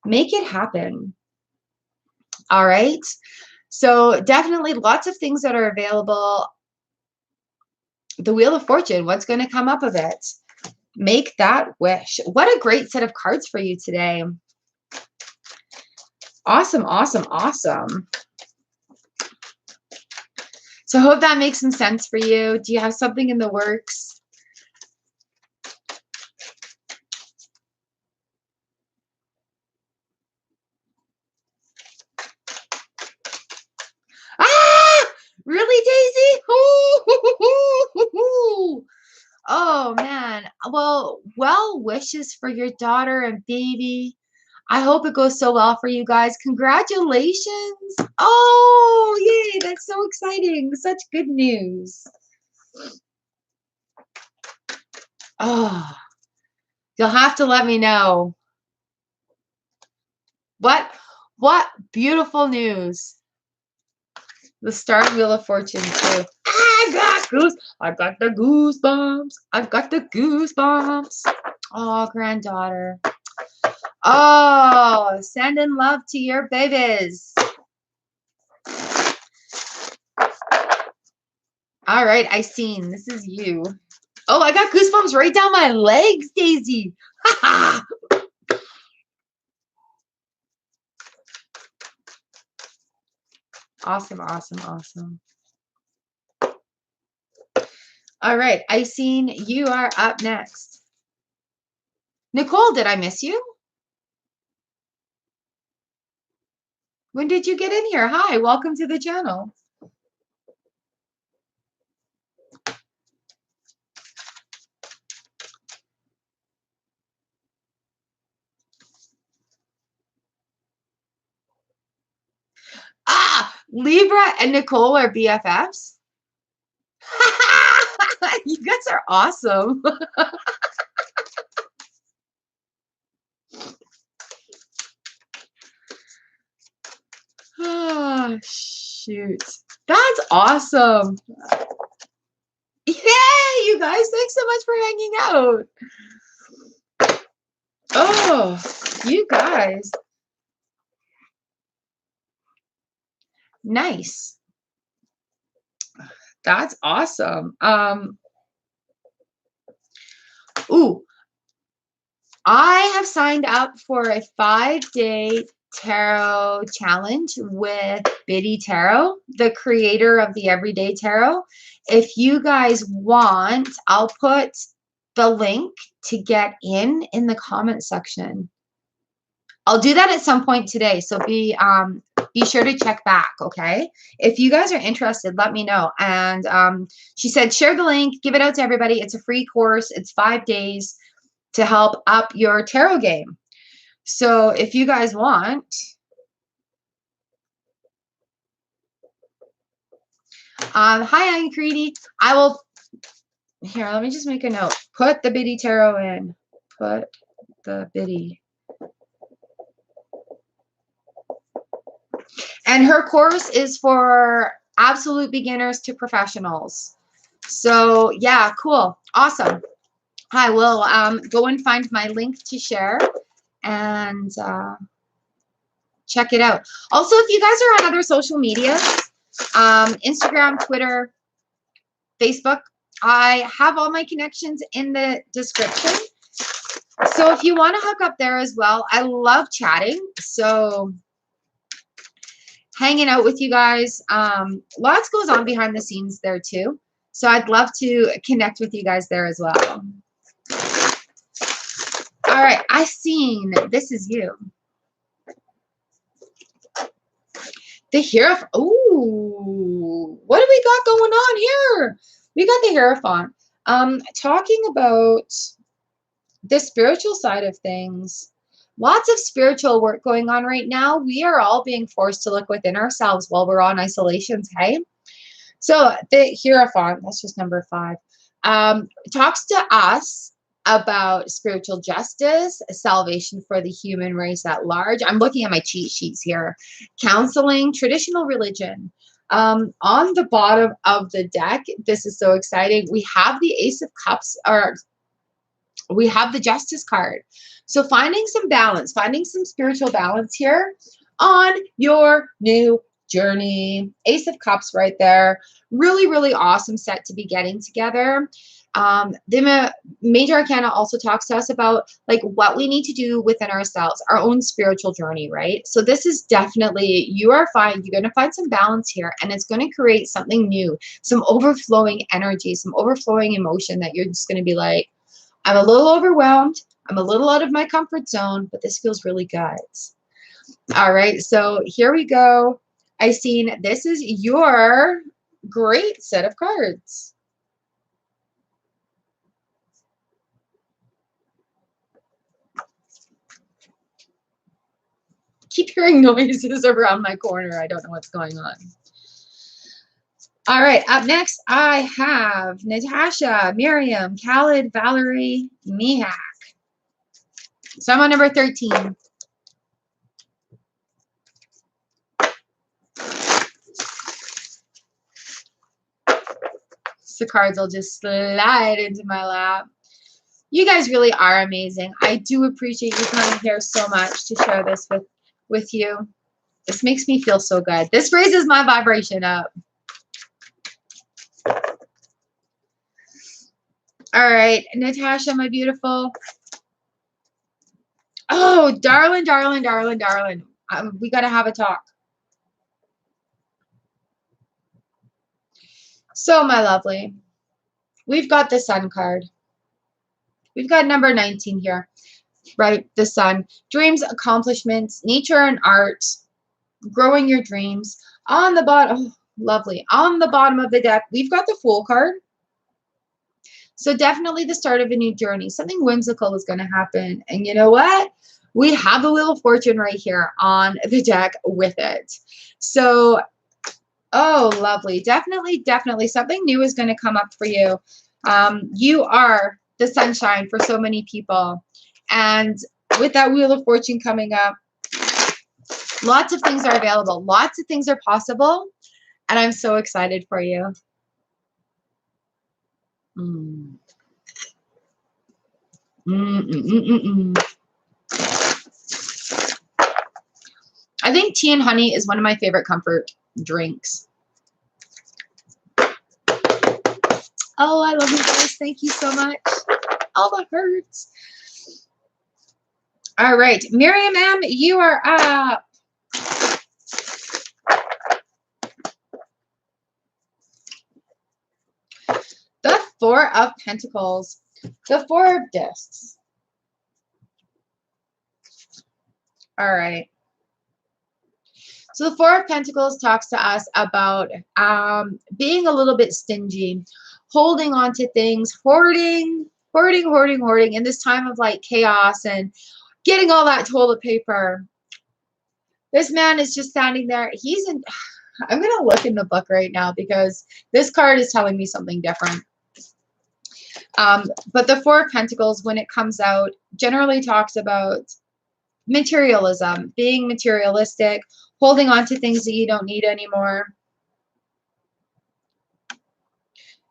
Make it happen. All right. So definitely lots of things that are available. The Wheel of Fortune, what's going to come up of it? Make that wish. What a great set of cards for you today. Awesome, awesome, awesome. So I hope that makes some sense for you. Do you have something in the works? Ah! Really, Daisy? Oh, man. Well wishes for your daughter and baby. I hope it goes so well for you guys. Congratulations. Oh, yay. That's so exciting. Such good news. Oh, you'll have to let me know. What beautiful news. The Star Wheel of Fortune too. I got the goosebumps. I've got the goosebumps. Oh, granddaughter. Oh, sending love to your babies. All right, I seen. This is you. Oh, I got goosebumps right down my legs, Daisy. Ha ha. Awesome, awesome, awesome. All right, I seen you are up next. Nicole, did I miss you? When did you get in here? Hi, welcome to the channel. Ah, Libra and Nicole are BFFs. You guys are awesome. Oh, shoot. That's awesome. Yay, you guys. Thanks so much for hanging out. Oh, you guys. Nice. That's awesome. Ooh, I have signed up for a 5-day Tarot challenge with Biddy Tarot, the creator of the Everyday Tarot. If you guys want, I'll put the link to get in the comment section. I'll do that at some point today, so be sure to check back, okay? If you guys are interested, let me know. And she said, share the link, give it out to everybody. It's a free course. It's 5 days to help up your tarot game. So if you guys want, hi, Annie Creedy. I will, here, let me just make a note. Put the Biddy Tarot in. Put the Biddy. And her course is for absolute beginners to professionals. So yeah, cool. Awesome. I will go and find my link to share and check it out. Also, if you guys are on other social medias, Instagram, Twitter, Facebook, I have all my connections in the description. So if you want to hook up there as well, I love chatting. So hanging out with you guys. Lots goes on behind the scenes there too. So I'd love to connect with you guys there as well. All right, I seen this is you. The Hierophant. Ooh, what do we got going on here? We got the Hierophant. Talking about the spiritual side of things. Lots of spiritual work going on right now. We are all being forced to look within ourselves while we're on isolations, hey? So the Hierophant, that's just number 5, talks to us about spiritual justice, salvation for the human race at large. I'm looking at my cheat sheets here. Counseling, traditional religion. On the bottom of the deck, this is so exciting. We have the Ace of Cups, or we have the Justice card. So finding some balance, finding some spiritual balance here on your new journey. Ace of Cups right there. Really, really awesome set to be getting together. The Major Arcana also talks to us about like what we need to do within ourselves, our own spiritual journey, right? So this is definitely, you're going to find some balance here, and it's going to create something new, some overflowing energy, some overflowing emotion that you're just going to be like, I'm a little overwhelmed. I'm a little out of my comfort zone, but this feels really good. All right, so here we go. I seen this is your great set of cards. Keep hearing noises around my corner. I don't know what's going on. All right, up next, I have Natasha, Miriam, Khaled, Valerie, Mihak. So I'm on number 13. The cards will just slide into my lap. You guys really are amazing. I do appreciate you coming here so much to share this with you. This makes me feel so good. This raises my vibration up. All right, Natasha, my beautiful. Oh, darling, darling, darling, darling. We got to have a talk. So, my lovely, we've got the Sun card. We've got number 19 here, right? The Sun. Dreams, accomplishments, nature and art, growing your dreams. On the bottom, oh, lovely. On the bottom of the deck, we've got the Fool card. So definitely the start of a new journey. Something whimsical is going to happen. And you know what? We have the Wheel of Fortune right here on the deck with it. So, oh, lovely. Definitely, definitely something new is going to come up for you. You are the sunshine for so many people. And with that Wheel of Fortune coming up, lots of things are available. Lots of things are possible. And I'm so excited for you. I think tea and honey is one of my favorite comfort drinks. Oh, I love you guys. Thank you so much. Oh, that hurts. All right, Miriam M., you are up. The Four of Pentacles. The Four of Discs. All right. So the Four of Pentacles talks to us about being a little bit stingy, holding on to things, hoarding in this time of like chaos and getting all that toilet paper. This man is just standing there. I'm going to look in the book right now because this card is telling me something different. But the Four of Pentacles, when it comes out, generally talks about materialism, being materialistic, holding on to things that you don't need anymore.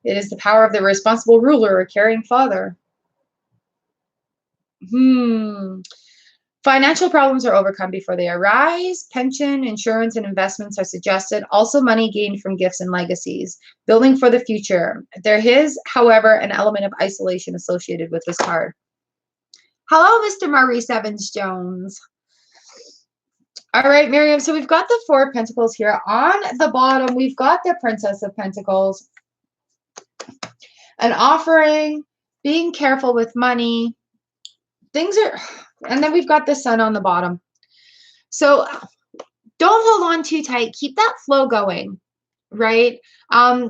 It is the power of the responsible ruler or caring father. Financial problems are overcome before they arise. Pension, insurance, and investments are suggested. Also money gained from gifts and legacies. Building for the future. There is, however, an element of isolation associated with this card. Hello, Mr. Maurice Evans-Jones. All right, Miriam, so we've got the Four of Pentacles here. On the bottom, we've got the Princess of Pentacles. An offering, being careful with money. And then we've got the Sun on the bottom. So don't hold on too tight. Keep that flow going, right? I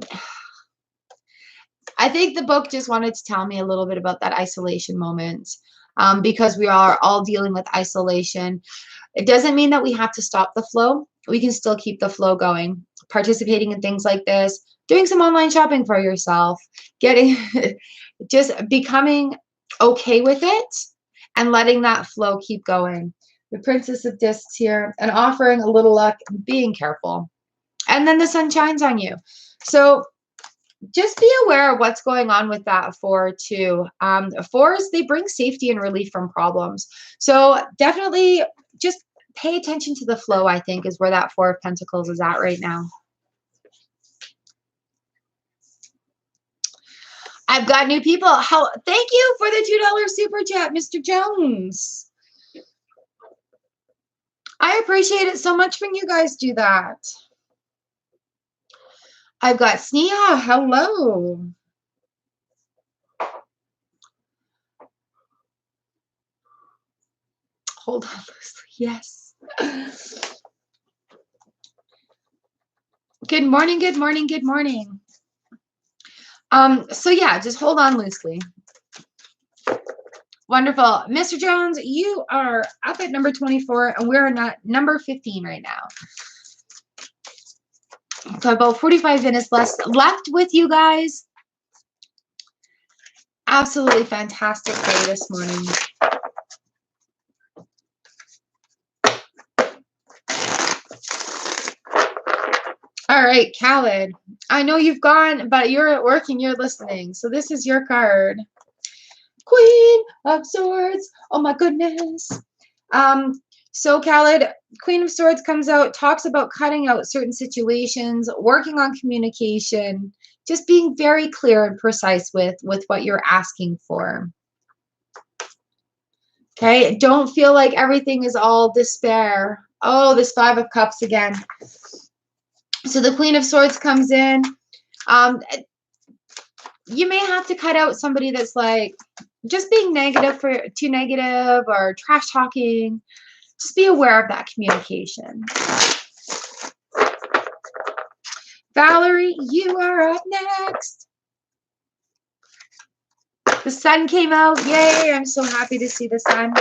think the book just wanted to tell me a little bit about that isolation moment because we are all dealing with isolation. It doesn't mean that we have to stop the flow. We can still keep the flow going, participating in things like this, doing some online shopping for yourself, just becoming okay with it and letting that flow keep going. The Princess of Discs here, and offering a little luck, being careful. And then the Sun shines on you. So just be aware of what's going on with that Four too. Fours, they bring safety and relief from problems. So definitely just pay attention to the flow, I think, is where that Four of Pentacles is at right now. I've got new people. Thank you for the $2 super chat, Mr. Jones. I appreciate it so much when you guys do that. I've got Sneha. Hello. Hold on, Leslie. Yes. Good morning, good morning, good morning. So yeah, just hold on loosely. Wonderful. Mr. Jones, you are up at number 24, and we're at number 15 right now. So about 45 minutes left with you guys. Absolutely fantastic day this morning. All right, Khaled. I know you've gone, but you're at work and you're listening. So this is your card. Queen of Swords. Oh my goodness. So Khaled, Queen of Swords comes out, talks about cutting out certain situations, working on communication, just being very clear and precise with what you're asking for. Okay, don't feel like everything is all despair. Oh, this Five of Cups again. So the Queen of Swords comes in. You may have to cut out somebody that's like just being too negative or trash talking. Just be aware of that communication. Valerie, you are up next. The sun came out. Yay, I'm so happy to see the sun.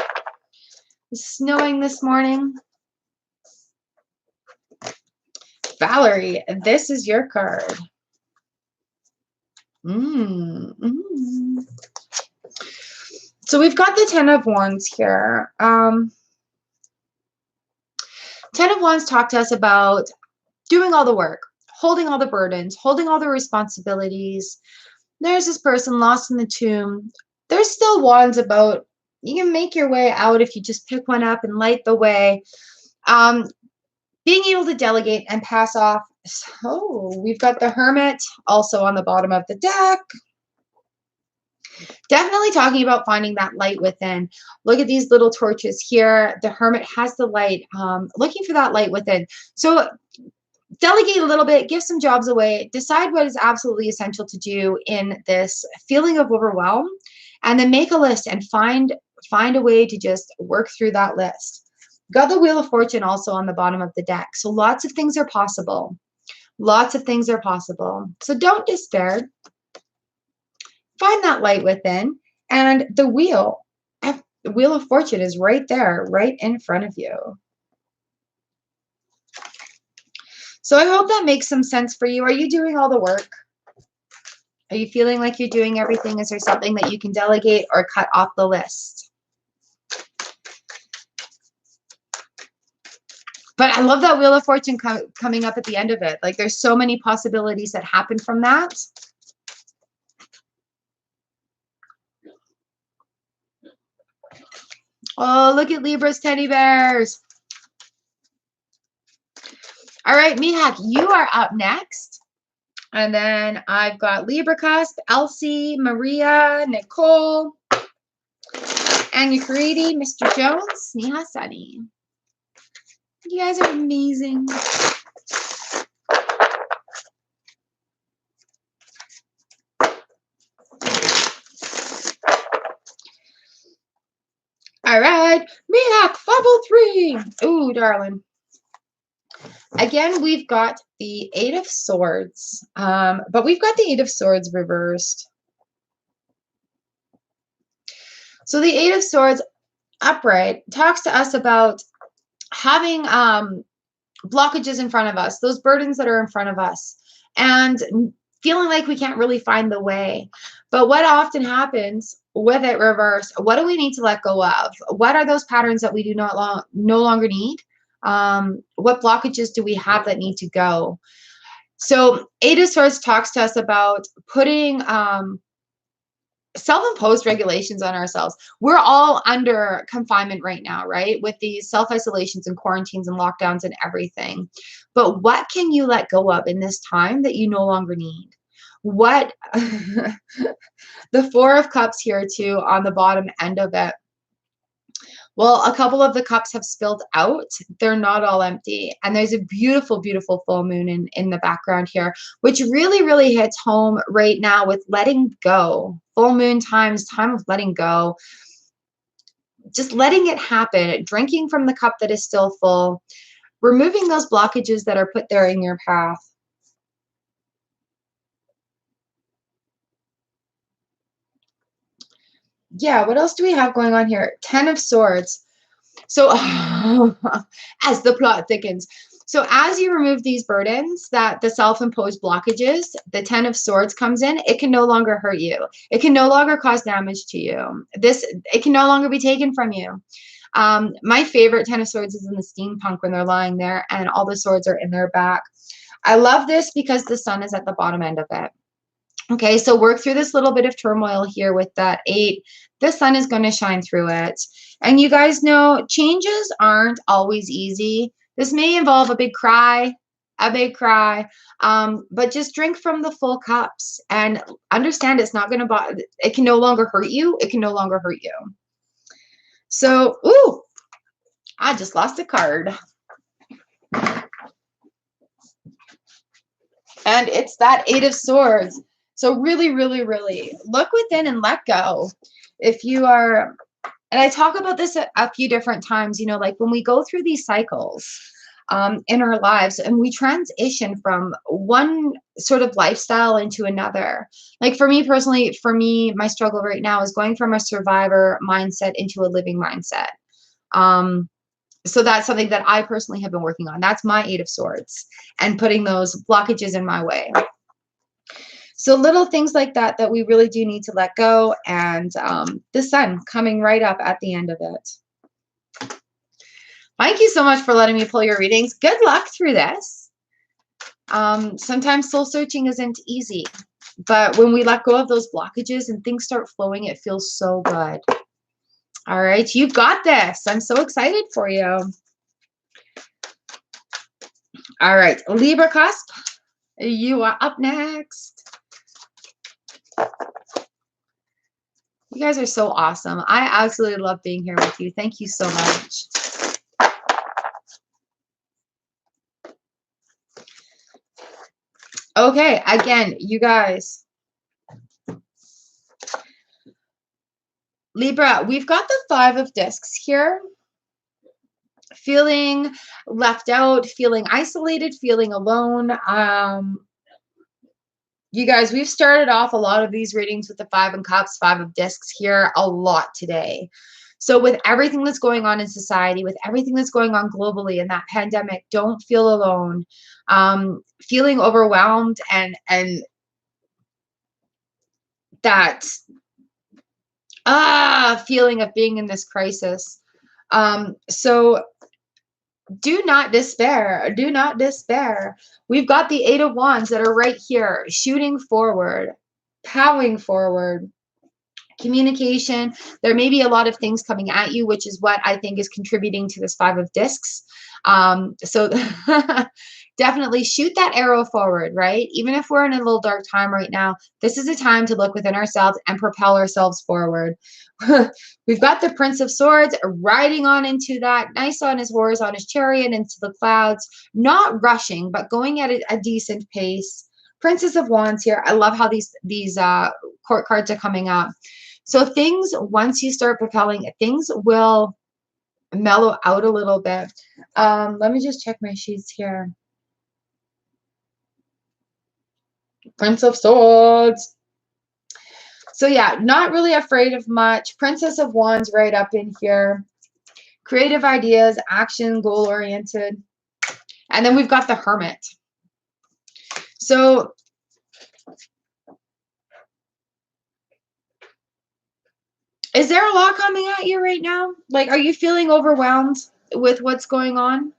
It's snowing this morning. Valerie, this is your card. So we've got the Ten of Wands here. Ten of Wands talk to us about doing all the work, holding all the burdens, holding all the responsibilities. There's this person lost in the tomb. There's still wands about. You can make your way out if you just pick one up and light the way. Being able to delegate and pass off. So we've got the Hermit also on the bottom of the deck. Definitely talking about finding that light within. Look at these little torches here. The Hermit has the light, looking for that light within. So delegate a little bit, give some jobs away, decide what is absolutely essential to do in this feeling of overwhelm, and then make a list and find a way to just work through that list. Got the Wheel of Fortune also on the bottom of the deck. So lots of things are possible. Lots of things are possible. So don't despair. Find that light within, and the Wheel of Fortune is right there, right in front of you. So I hope that makes some sense for you. Are you doing all the work? Are you feeling like you're doing everything? Is there something that you can delegate or cut off the list? But I love that Wheel of Fortune coming up at the end of it. Like there's so many possibilities that happen from that. Oh, look at Libra's teddy bears. All right, Mihak, you are up next. And then I've got Libra Cusp, Elsie, Maria, Nicole, Anya Karidi, Mr. Jones, Sneha Sunny. You guys are amazing. All right, Mihak, Bubble 3. Ooh, darling. Again, we've got the Eight of Swords, but we've got the Eight of Swords reversed. So the Eight of Swords upright talks to us about having blockages in front of us, those burdens that are in front of us, and feeling like we can't really find the way. But what often happens with it reversed, what do we need to let go of? What are those patterns that we do no longer need? What blockages do we have that need to go? So Eight of Swords talks to us about putting self-imposed regulations on ourselves. We're all under confinement right now, right? With these self-isolations and quarantines and lockdowns and everything. But what can you let go of in this time that you no longer need? What the Four of Cups here too on the bottom end of it. Well, a couple of the cups have spilled out. They're not all empty. And there's a beautiful, beautiful full moon in the background here, which really, really hits home right now with letting go. Full moon time of letting go. Just letting it happen. Drinking from the cup that is still full. Removing those blockages that are put there in your path. Yeah, what else do we have going on here? Ten of Swords. So as the plot thickens. So as you remove these burdens, that the self-imposed blockages, the Ten of Swords comes in, it can no longer hurt you. It can no longer cause damage to you. It can no longer be taken from you. My favorite Ten of Swords is in the steampunk when they're lying there and all the swords are in their back. I love this because the sun is at the bottom end of it. Okay, so work through this little bit of turmoil here with that 8. The sun is going to shine through it. And you guys know changes aren't always easy. This may involve a big cry, but just drink from the full cups and understand it's not going to bother. It can no longer hurt you. It can no longer hurt you. So, ooh, I just lost a card. And it's that 8 of Swords. So really, really, really look within and let go. If you are, and I talk about this a few different times, you know, like when we go through these cycles in our lives and we transition from one sort of lifestyle into another. Like for me personally, my struggle right now is going from a survivor mindset into a living mindset. So that's something that I personally have been working on. That's my 8 of Swords and putting those blockages in my way. So little things like that we really do need to let go, and the sun coming right up at the end of it. Thank you so much for letting me pull your readings. Good luck through this. Sometimes soul searching isn't easy, but when we let go of those blockages and things start flowing, it feels so good. All right, you've got this. I'm so excited for you. All right, Libra Cusp, you are up next. You guys are so awesome. I absolutely love being here with you. Thank you so much. Okay, again, you guys. Libra, we've got the 5 of discs here. Feeling left out, feeling isolated, feeling alone. You guys, we've started off a lot of these readings with the 5 of cups, 5 of discs here a lot today. So with everything that's going on in society, with everything that's going on globally in that pandemic, don't feel alone. Feeling overwhelmed and that feeling of being in this crisis. So do not despair. Do not despair. We've got the 8 of Wands that are right here, shooting forward, powering forward. Communication. There may be a lot of things coming at you, which is what I think is contributing to this 5 of discs. So definitely shoot that arrow forward, right? Even if we're in a little dark time right now, this is a time to look within ourselves and propel ourselves forward. We've got the Prince of Swords riding on into that, nice on his horse, on his chariot, into the clouds, not rushing, but going at a decent pace. Princess of Wands here. I love how these court cards are coming up. So things, once you start propelling, things will mellow out a little bit. Let me just check my sheets here. Prince of Swords. So yeah, not really afraid of much. Princess of Wands right up in here. Creative ideas, action, goal-oriented. And then we've got the Hermit. So is there a lot coming at you right now? Like, are you feeling overwhelmed with what's going on?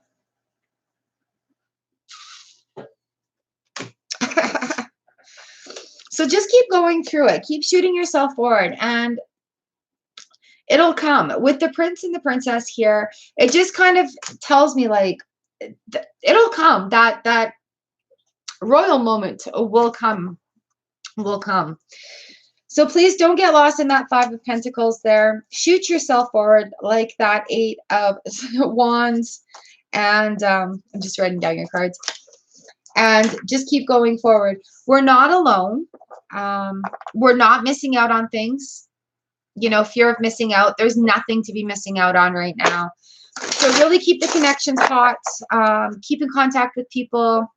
So just keep going through it. Keep shooting yourself forward and it'll come. With the prince and the princess here, it just kind of tells me like it'll come. That royal moment will come. Will come. So please don't get lost in that 5 of Pentacles there. Shoot yourself forward like that 8 of Wands. And I'm just writing down your cards. And just keep going forward. We're not alone. We're not missing out on things. You know, fear of missing out. There's nothing to be missing out on right now. So really keep the connections hot. Keep in contact with people.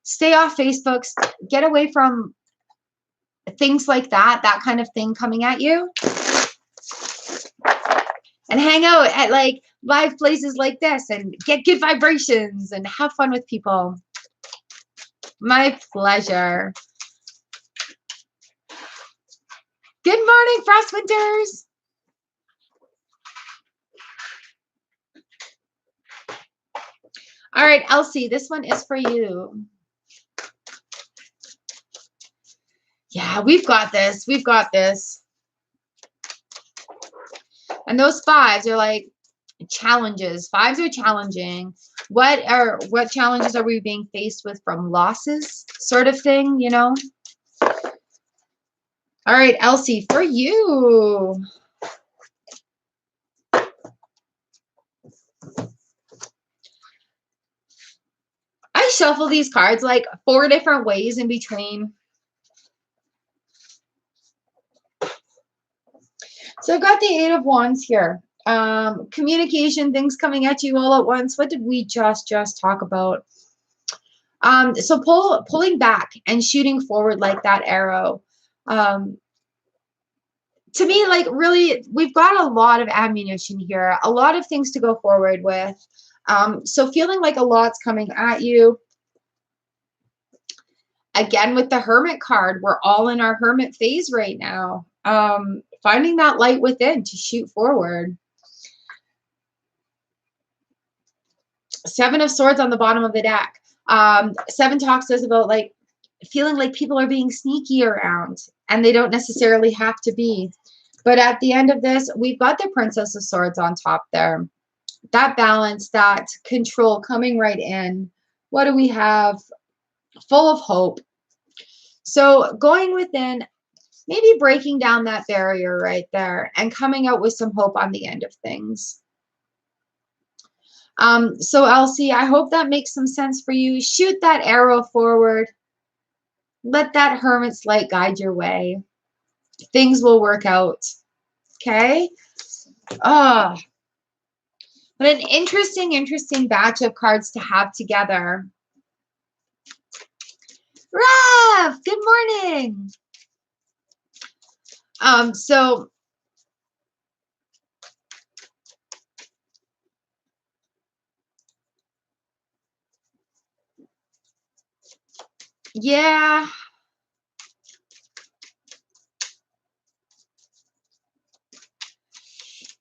Stay off Facebook. Get away from things like that kind of thing coming at you. And hang out at like live places like this and get good vibrations and have fun with people. My pleasure. Good morning, Frost Winters. All right, Elsie, this one is for you. Yeah, we've got this. We've got this. And those 5s are like challenges. 5s are challenging. What challenges are we being faced with from losses sort of thing, you know? All right, Elsie, for you. I shuffle these cards like 4 different ways in between. So I've got the 8 of Wands here. Communication, things coming at you all at once. What did we just talk about? So pulling back and shooting forward like that arrow. To me, like really, we've got a lot of ammunition here, a lot of things to go forward with. So feeling like a lot's coming at you. Again, with the Hermit card, we're all in our Hermit phase right now. Finding that light within to shoot forward. 7 of Swords on the bottom of the deck. 7 talks to us about like feeling like people are being sneaky around and they don't necessarily have to be. But at the end of this, we've got the Princess of Swords on top there. That balance, that control coming right in. What do we have? Full of hope. So going within, maybe breaking down that barrier right there and coming out with some hope on the end of things. So Elsie, I hope that makes some sense for you. Shoot that arrow forward. Let that hermit's light guide your way. Things will work out. Okay? Ah, what an interesting batch of cards to have together. Rav, good morning. So yeah.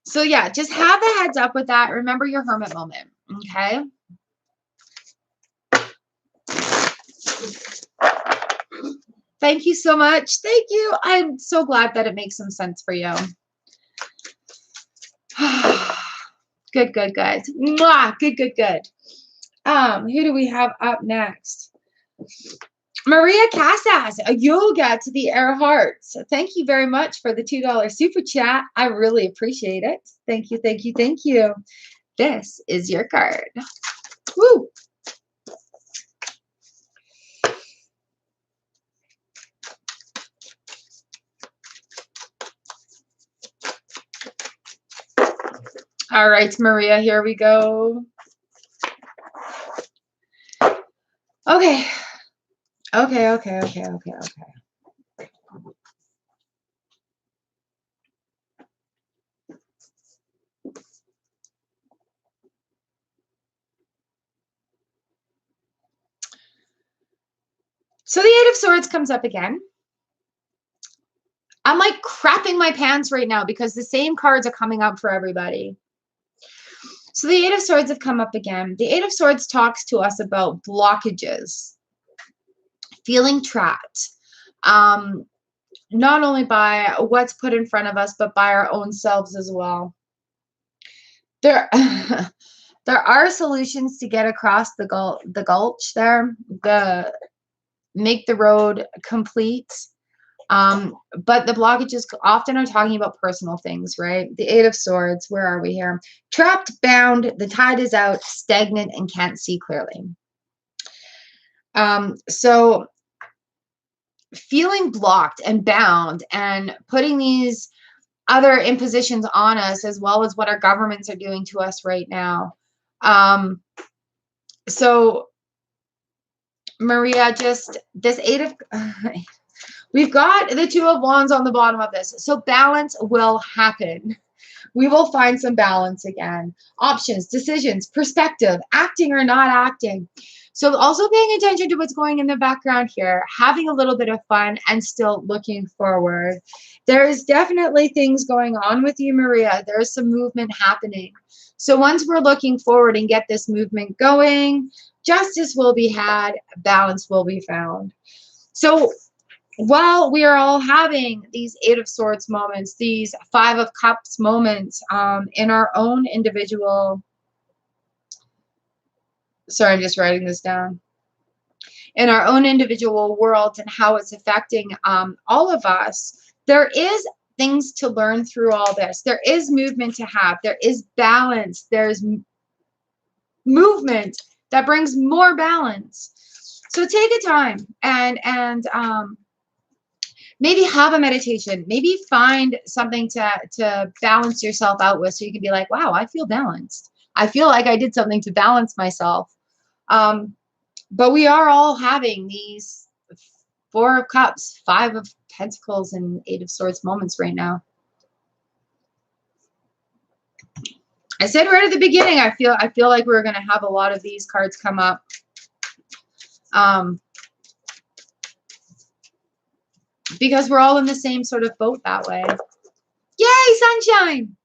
So yeah, just have the heads up with that. Remember your hermit moment, okay? Thank you so much. Thank you. I'm so glad that it makes some sense for you. Good, good, good. Mwah! Good, good, good. Who do we have up next? Maria Casas, a yoga to the air hearts. Thank you very much for the $2 super chat. I really appreciate it. Thank you, thank you, thank you. This is your card. Woo! All right, Maria, here we go. Okay. Okay. So the Eight of Swords comes up again. I'm like crapping my pants right now because the same cards are coming up for everybody. So the Eight of Swords have come up again. The Eight of Swords talks to us about blockages, feeling trapped, not only by what's put in front of us, but by our own selves as well. There, there are solutions to get across the gulch there, make the road complete. But the blockages often are talking about personal things, right? The Eight of Swords, where are we here? Trapped, bound, the tide is out, stagnant, and can't see clearly. So feeling blocked and bound and putting these other impositions on us, as well as what our governments are doing to us right now. So Maria, just this we've got the Two of Wands on the bottom of this. So balance will happen. We will find some balance again. Options, decisions, perspective, acting or not acting. So also paying attention to what's going in the background here, having a little bit of fun and still looking forward. There's definitely things going on with you, Maria. There's some movement happening. So once we're looking forward and get this movement going, justice will be had, balance will be found. So while we are all having these Eight of Swords moments, these Five of Cups moments in our own individual, sorry, I'm just writing this down, in our own individual worlds and how it's affecting all of us, there is things to learn through all this. There is movement to have. There is balance. There's movement that brings more balance. So take a time and maybe have a meditation. Maybe find something to balance yourself out with so you can be like, wow, I feel balanced. I feel like I did something to balance myself. But we are all having these Four of Cups, Five of Pentacles, and Eight of Swords moments right now. I said right at the beginning, I feel like we're going to have a lot of these cards come up. Because we're all in the same sort of boat that way. Yay, sunshine!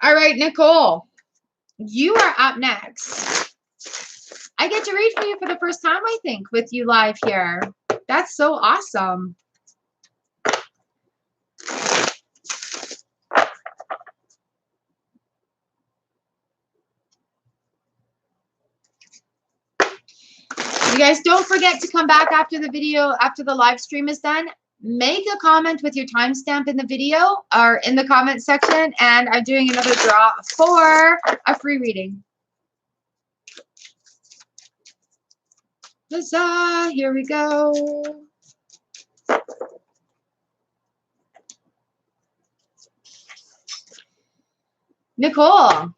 All right, Nicole, you are up next. I get to read for you for the first time, I think, with you live here. That's so awesome. You guys don't forget to come back after the video, after the live stream is done. make a comment with your timestamp in the video or in the comment section, and I'm doing another draw for a free reading. Huzzah! Here we go. Nicole.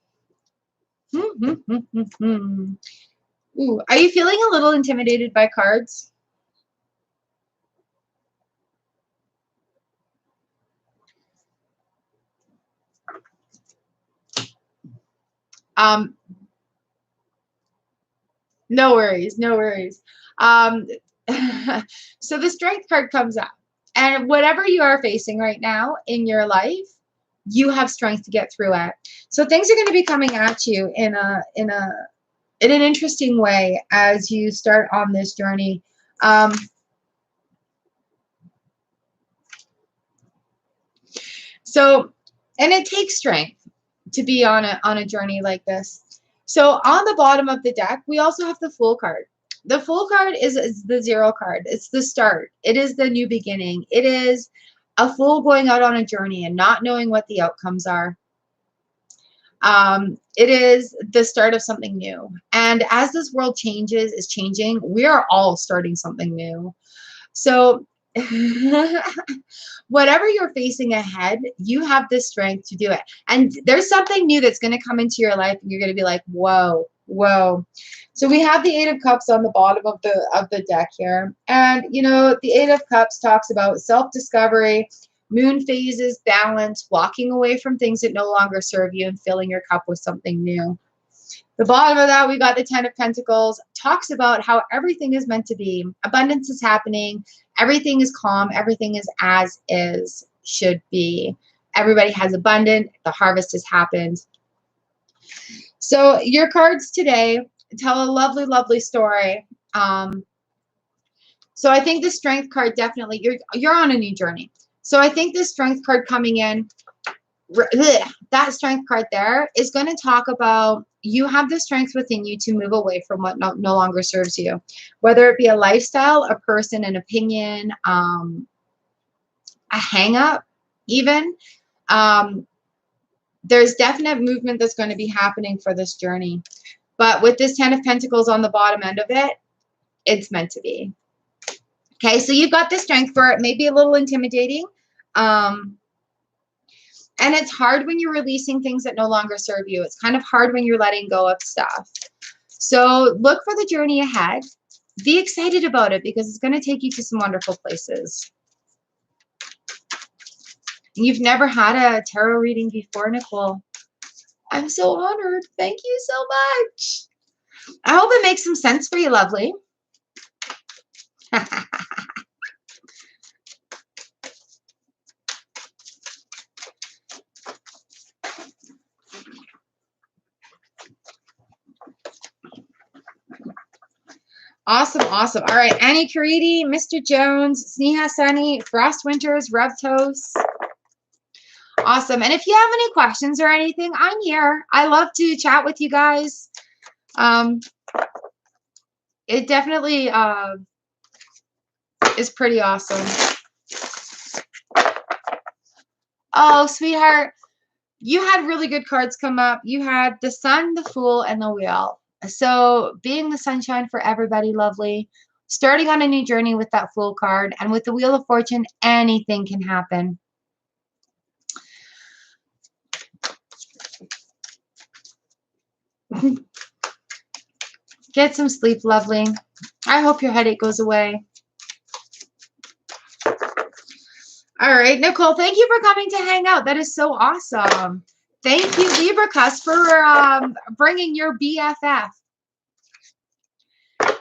Ooh, are you feeling a little intimidated by cards? No worries, no worries. So the strength card comes up, and whatever you are facing right now in your life, you have strength to get through it. So things are going to be coming at you in an interesting way as you start on this journey. And it takes strength to be on a journey like this. So on the bottom of the deck, we also have the Fool card. The Fool card is the 0 card. It's the start. It is the new beginning. It is a fool going out on a journey and not knowing what the outcomes are. It is the start of something new. And as this world is changing, we are all starting something new. So whatever you're facing ahead, you have the strength to do it. And there's something new that's going to come into your life, and you're going to be like, whoa, whoa. So we have the 8 of Cups on the bottom of the deck here. And, you know, the 8 of Cups talks about self-discovery, moon phases, balance, walking away from things that no longer serve you, and filling your cup with something new. The bottom of that, we got the 10 of Pentacles, talks about how everything is meant to be. Abundance is happening. Everything is calm. Everything is as is, should be. Everybody has abundant. The harvest has happened. So your cards today tell a lovely, lovely story. So I think the Strength card definitely, you're on a new journey. So I think this Strength card coming in, that Strength card there is going to talk about you have the strength within you to move away from what no longer serves you, whether it be a lifestyle, a person, an opinion, a hang up, even. There's definite movement that's going to be happening for this journey. But with this 10 of Pentacles on the bottom end of it, it's meant to be. Okay, so you've got the strength for it. Maybe a little intimidating. And it's hard when you're releasing things that no longer serve you. It's kind of hard when you're letting go of stuff. So look for the journey ahead. Be excited about it because it's going to take you to some wonderful places. And you've never had a tarot reading before, Nicole. I'm so honored. Thank you so much. I hope it makes some sense for you, lovely. Awesome, awesome. All right, Annie Caridi, Mr. Jones, Sneha Sunny, Frost Winters, Revtos. Awesome. And if you have any questions or anything, I'm here. I love to chat with you guys. It definitely is pretty awesome. Oh, sweetheart, you had really good cards come up. You had the Sun, the Fool, and the Wheel. So being the sunshine for everybody, lovely. Starting on a new journey with that Fool card. And with the Wheel of Fortune, anything can happen. Get some sleep, lovely. I hope your headache goes away. All right, Nicole, thank you for coming to hang out. That is so awesome. Thank you, Libra Cuss, for bringing your BFF.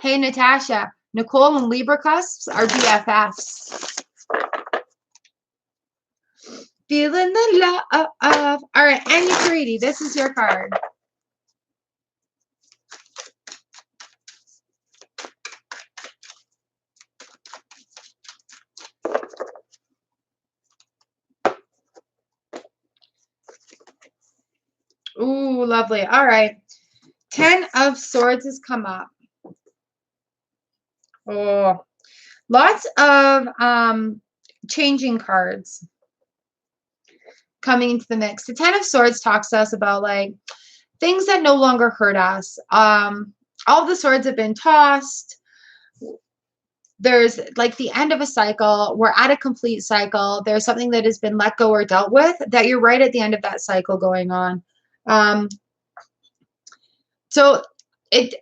Hey, Natasha, Nicole and Libra Cuss are BFFs. Feeling the love. All right, Annie Caridi, this is your card. Ooh, lovely. All right. 10 of Swords has come up. Oh, lots of changing cards coming into the mix. The Ten of Swords talks to us about like things that no longer hurt us. All the swords have been tossed. There's like the end of a cycle. We're at a complete cycle. There's something that has been let go or dealt with, that you're right at the end of that cycle going on. So it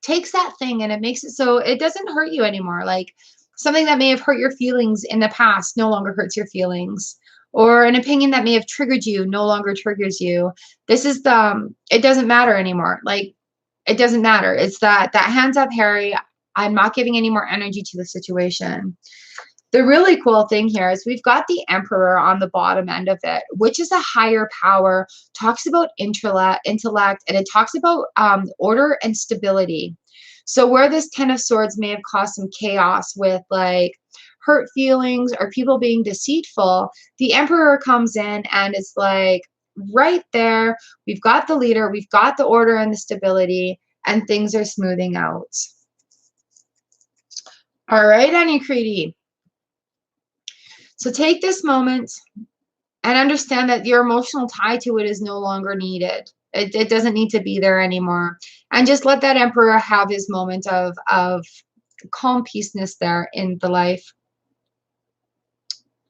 takes that thing and it makes it so it doesn't hurt you anymore. Like something that may have hurt your feelings in the past no longer hurts your feelings. Or an opinion that may have triggered you no longer triggers you. This is it doesn't matter anymore. Like, it doesn't matter. It's that hands up, Harry. I'm not giving any more energy to the situation. The really cool thing here is we've got the Emperor on the bottom end of it, which is a higher power, talks about intellect, and it talks about order and stability. So where this Ten of Swords may have caused some chaos with like hurt feelings or people being deceitful, the Emperor comes in and it's like right there. We've got the leader, we've got the order and the stability, and things are smoothing out. All right, Annie Creedy. So take this moment and understand that your emotional tie to it is no longer needed. It doesn't need to be there anymore. And just let that Emperor have his moment of calm peaceness there in the life.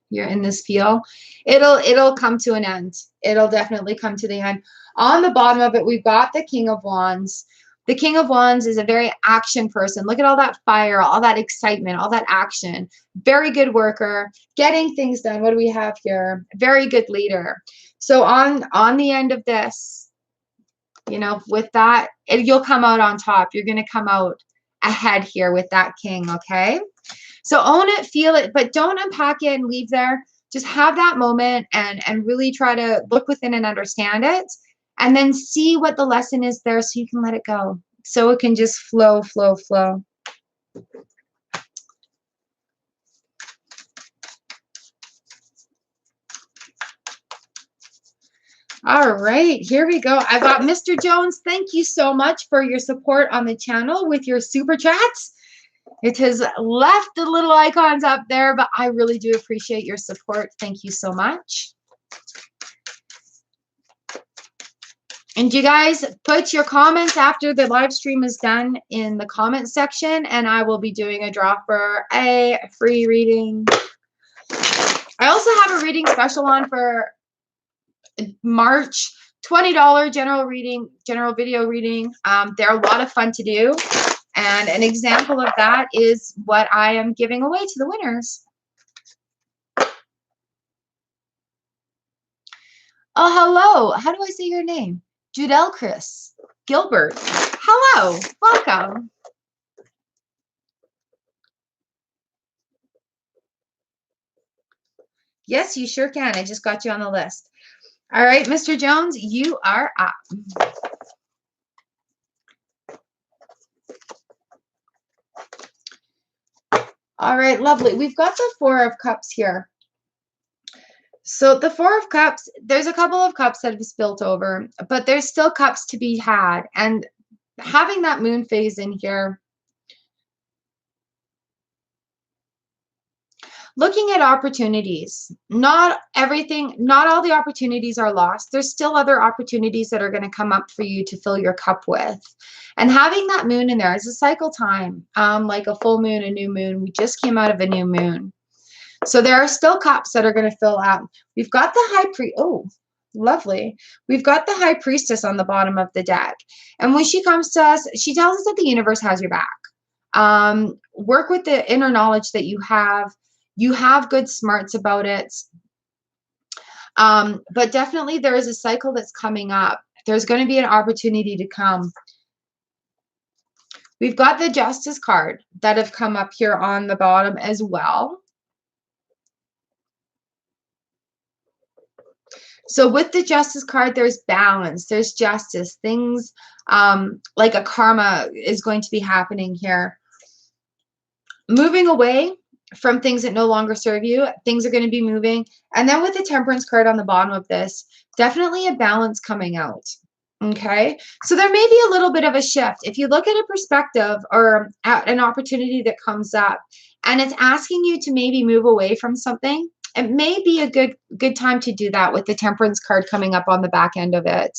You're in this feel. It'll come to an end. It'll definitely come to the end. On the bottom of it, we've got the King of Wands. The King of Wands is a very action person. Look at all that fire, all that excitement, all that action. Very good worker, getting things done. What do we have here? Very good leader. So on the end of this, you know, with that, you'll come out on top. You're going to come out ahead here with that king, okay? So own it, feel it, but don't unpack it and leave there. Just have that moment and really try to look within and understand it. And then see what the lesson is there so you can let it go. So it can just flow, flow, flow. All right, here we go. I got Mr. Jones. Thank you so much for your support on the channel with your super chats. It has left the little icons up there, but I really do appreciate your support. Thank you so much. And you guys put your comments after the live stream is done in the comment section, and I will be doing a draw for a free reading. I also have a reading special on for March, $20 general video reading. They're a lot of fun to do. And an example of that is what I am giving away to the winners. Oh, hello. How do I say your name? Judel Chris Gilbert. Hello. Welcome. Yes, you sure can. I just got you on the list. All right, Mr. Jones, you are up. All right, lovely. We've got the Four of Cups here. So the Four of Cups, there's a couple of cups that have spilt over, but there's still cups to be had. And having that moon phase in here, looking at opportunities, not all the opportunities are lost. There's still other opportunities that are going to come up for you to fill your cup with. And having that moon in there is a cycle time, like a full moon, a new moon. We just came out of a new moon. So there are still cups that are going to fill out. We've got the High Priest. Oh, lovely. We've got the High Priestess on the bottom of the deck. And when she comes to us, she tells us that the universe has your back. Work with the inner knowledge that you have. You have good smarts about it. But definitely there is a cycle that's coming up. There's going to be an opportunity to come. We've got the Justice card that have come up here on the bottom as well. So with the Justice card, there's balance, there's justice, things like a karma is going to be happening here. Moving away from things that no longer serve you, things are going to be moving. And then with the Temperance card on the bottom of this, definitely a balance coming out. Okay, so there may be a little bit of a shift. If you look at a perspective or at an opportunity that comes up and it's asking you to maybe move away from something. It may be a good time to do that with the Temperance card coming up on the back end of it.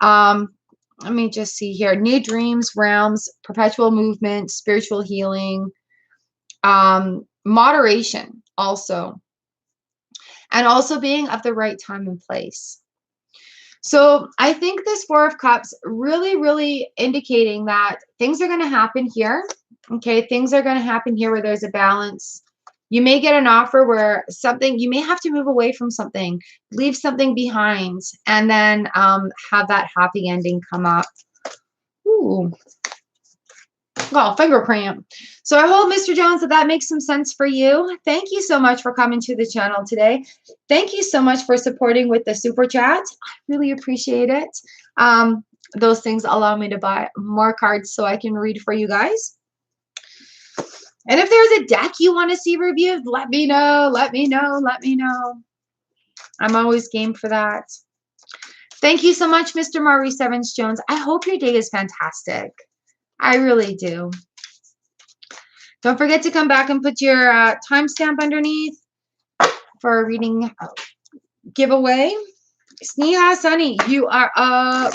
Let me just see here. New dreams, realms, perpetual movement, spiritual healing, moderation also. And also being of the right time and place. So I think this Four of Cups really, really indicating that things are going to happen here. Okay, things are going to happen here where there's a balance. You may get an offer where something, you may have to move away from something, leave something behind, and then have that happy ending come up. Ooh. Oh, finger cramp. So I hope, Mr. Jones, that makes some sense for you. Thank you so much for coming to the channel today. Thank you so much for supporting with the super chat. I really appreciate it. Those things allow me to buy more cards so I can read for you guys. And if there's a deck you want to see reviewed, let me know. Let me know. Let me know. I'm always game for that. Thank you so much, Mr. Maurice Evans Jones. I hope your day is fantastic. I really do. Don't forget to come back and put your timestamp underneath for a reading giveaway. Sneha, Sunny, you are up.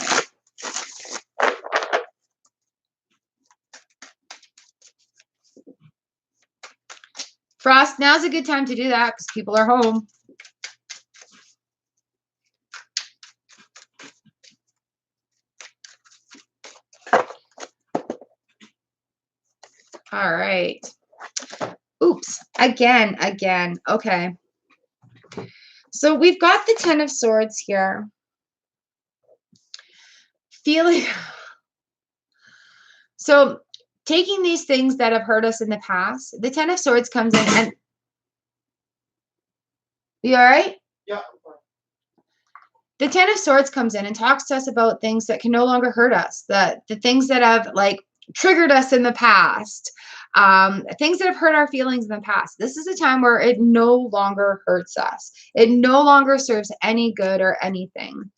Frost, now's a good time to do that because people are home. All right. Oops. Again. Okay. So we've got the Ten of Swords here. Feeling. So taking these things that have hurt us in the past, the Ten of Swords comes in and. You all right? Yeah. The Ten of Swords comes in and talks to us about things that can no longer hurt us, the things that have like triggered us in the past, things that have hurt our feelings in the past. This is a time where it no longer hurts us. It no longer serves any good or anything.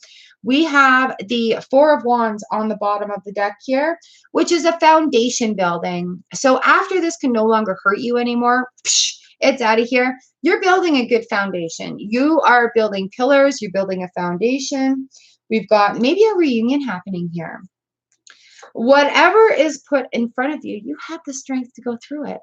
We have the Four of Wands on the bottom of the deck here, which is a foundation building. So after this can no longer hurt you anymore, it's out of here. You're building a good foundation. You are building pillars. You're building a foundation. We've got maybe a reunion happening here. Whatever is put in front of you, you have the strength to go through it.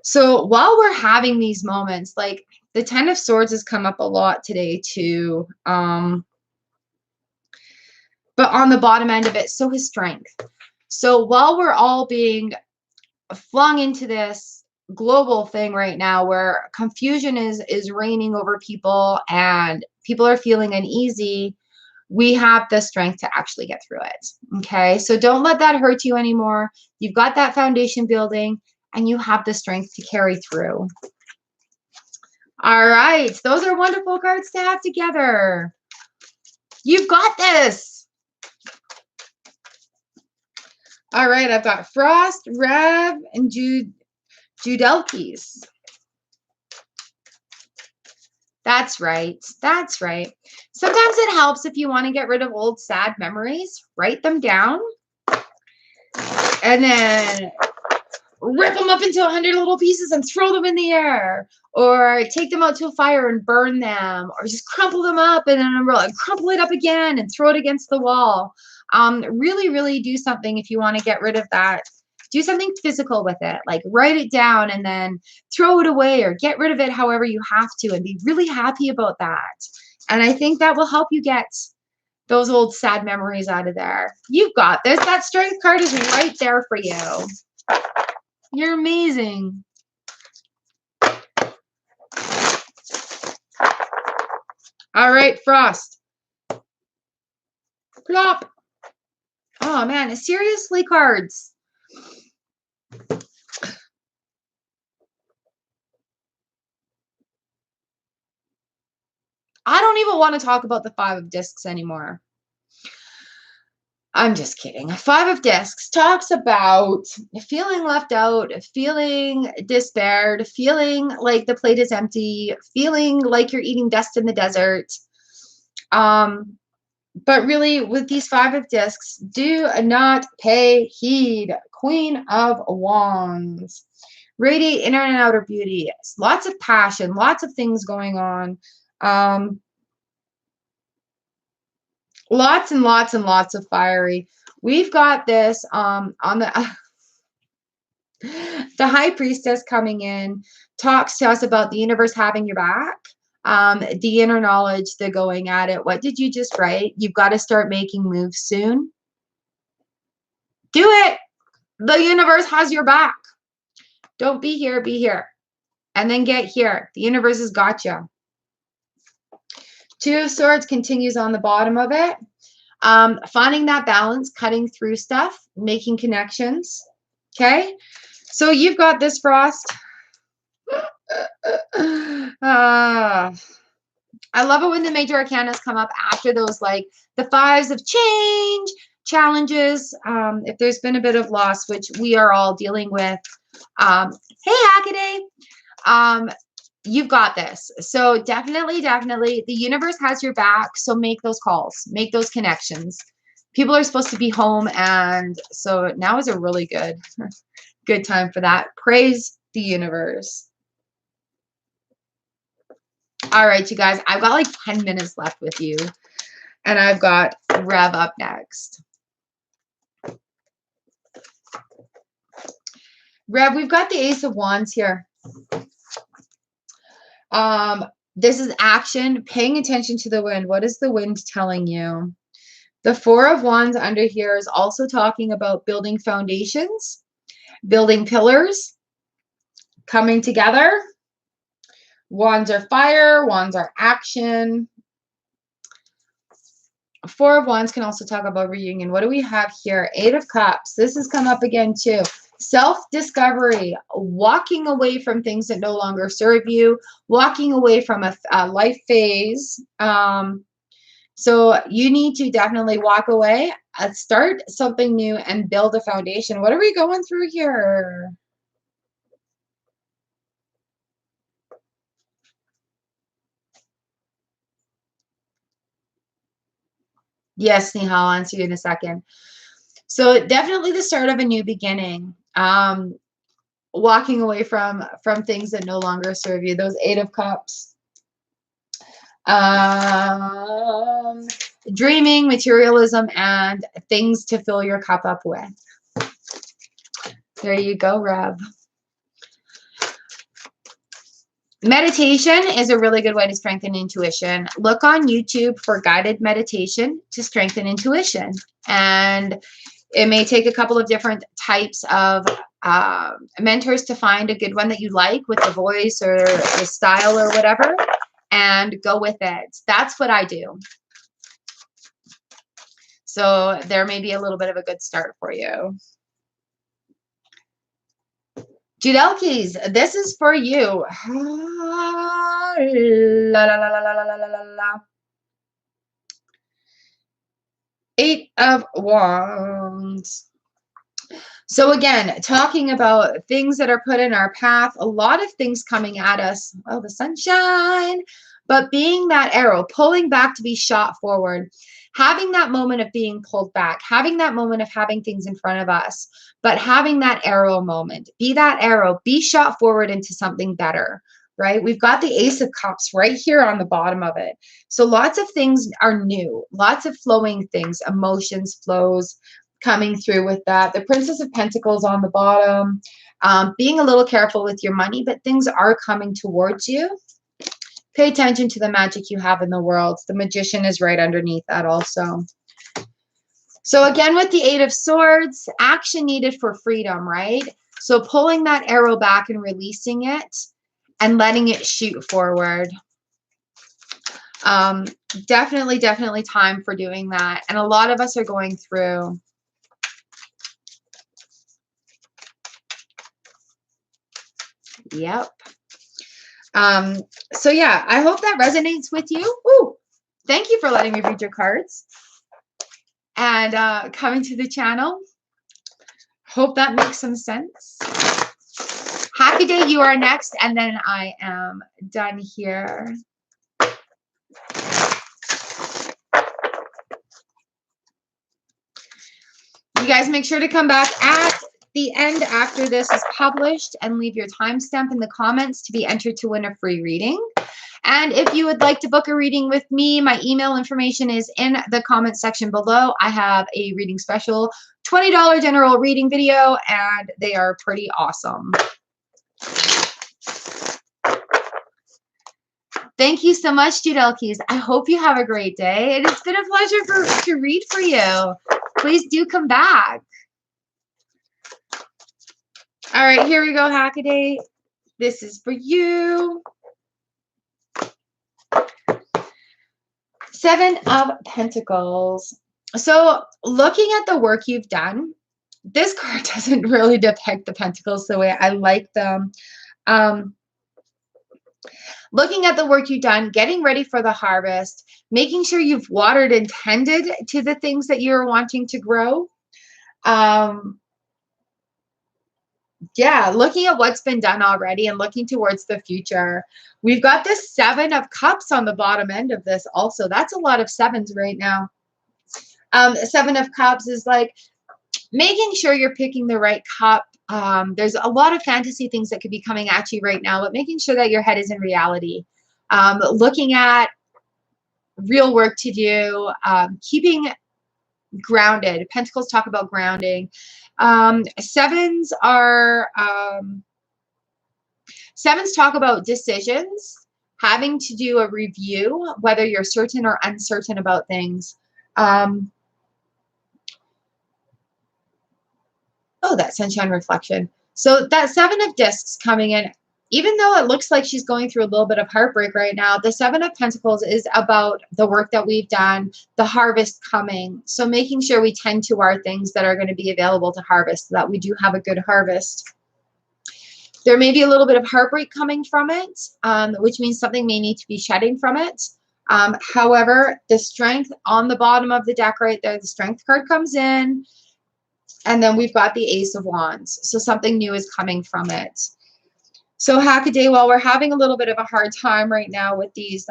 So while we're having these moments, like the Ten of Swords has come up a lot today too. But on the bottom end of it, so is strength. So while we're all being flung into this global thing right now where confusion is reigning over people and people are feeling uneasy, we have the strength to actually get through it. Okay, so don't let that hurt you anymore. You've got that foundation building and you have the strength to carry through. All right, those are wonderful cards to have together. You've got this. All right, I've got Frost, Rev, and Judelkis. That's right. That's right. Sometimes it helps if you want to get rid of old sad memories, write them down, and then rip them up into 100 little pieces and throw them in the air, or take them out to a fire and burn them, or just crumple them up in an umbrella and crumple it up again and throw it against the wall. Really, really do something if you want to get rid of that. Do something physical with it, like write it down and then throw it away or get rid of it however you have to and be really happy about that. And I think that will help you get those old sad memories out of there. You've got this. That strength card is right there for you. You're amazing. All right, Frost. Plop. Oh, man. Seriously, cards. I don't even want to talk about the Five of Discs anymore. I'm just kidding. Five of Discs talks about feeling left out, feeling despaired, feeling like the plate is empty, feeling like you're eating dust in the desert. But really, with these 5 of discs, do not pay heed. Queen of Wands. Radiate inner and outer beauty. Lots of passion, lots of things going on. Lots and lots and lots of fiery. We've got this on the the High Priestess coming in, talks to us about the universe having your back. The inner knowledge, the going at it. What did you just write? You've got to start making moves soon. Do it. The universe has your back. Don't be here, be here. And then get here. The universe has got you. 2 of Swords continues on the bottom of it. Finding that balance, cutting through stuff, making connections. Okay. So you've got this, Frost. I love it when the major arcanas come up after those, like the 5s of change, challenges. If there's been a bit of loss, which we are all dealing with. Hey, Hackaday. You've got this. So definitely, definitely the universe has your back. So make those calls, make those connections. People are supposed to be home. And so now is a really good time for that. Praise the universe. All right, you guys, I've got like 10 minutes left with you, and I've got Rev up next. Rev, we've got the Ace of Wands here. This is action, paying attention to the wind. What is the wind telling you? The 4 of Wands under here is also talking about building foundations, building pillars, coming together. Wands are fire, wands are action. 4 of Wands can also talk about reunion. What do we have here? 8 of Cups. This has come up again too. Self-discovery, walking away from things that no longer serve you, walking away from a life phase. So you need to definitely walk away, start something new, and build a foundation. What are we going through here? Yes, Nihal, I'll answer you in a second. So definitely the start of a new beginning. Walking away from things that no longer serve you. Those 8 of Cups. Dreaming, materialism, and things to fill your cup up with. There you go, Rev. Meditation is a really good way to strengthen intuition. Look on YouTube for guided meditation to strengthen intuition. And it may take a couple of different types of mentors to find a good one that you like with the voice or the style or whatever, and go with it. That's what I do. So there may be a little bit of a good start for you. Judelkis, this is for you. La, la, la, la, la, la, la, la, la. 8 of Wands. So again, talking about things that are put in our path, a lot of things coming at us. Oh, the sunshine. But being that arrow, pulling back to be shot forward, having that moment of being pulled back, having that moment of having things in front of us, but having that arrow moment. Be that arrow, be shot forward into something better, right? We've got the Ace of Cups right here on the bottom of it. So lots of things are new, lots of flowing things, emotions, flows, coming through with that. The Princess of Pentacles on the bottom. Being a little careful with your money, but things are coming towards you. Pay attention to the magic you have in the world. The Magician is right underneath that also. So again, with the 8 of Swords, action needed for freedom, right? So pulling that arrow back and releasing it and letting it shoot forward. Definitely time for doing that. And a lot of us are going through. Yep. So yeah, I hope that resonates with you. Ooh, thank you for letting me read your cards and coming to the channel. Hope that makes some sense. Hackaday, you are next, and then I am done here. You guys make sure to come back at the end after this is published and leave your timestamp in the comments to be entered to win a free reading. And if you would like to book a reading with me, my email information is in the comment section below. I have a reading special, $20 general reading video, and they are pretty awesome. Thank you so much, Judelkis. I hope you have a great day. And it's been a pleasure to read for you. Please do come back. All right, here we go, Hackaday. This is for you. 7 of Pentacles. So looking at the work you've done, this card doesn't really depict the pentacles the way I like them. Looking at the work you've done, getting ready for the harvest, making sure you've watered and tended to the things that you're wanting to grow. Yeah, looking at what's been done already and looking towards the future. We've got this 7 of Cups on the bottom end of this also. That's a lot of 7s right now. 7 of Cups is like making sure you're picking the right cup. There's a lot of fantasy things that could be coming at you right now, but making sure that your head is in reality. Looking at real work to do, keeping grounded. Pentacles talk about grounding. 7s talk about decisions, having to do a review, whether you're certain or uncertain about things. Oh, that sunshine reflection. So that 7 of Discs coming in, even though it looks like she's going through a little bit of heartbreak right now, the 7 of Pentacles is about the work that we've done, the harvest coming. So making sure we tend to our things that are going to be available to harvest so that we do have a good harvest. There may be a little bit of heartbreak coming from it, which means something may need to be shedding from it. However, the Strength on the bottom of the deck right there, the Strength card comes in. And then we've got the Ace of Wands. So something new is coming from it. So Hackaday, while we're having a little bit of a hard time right now with these,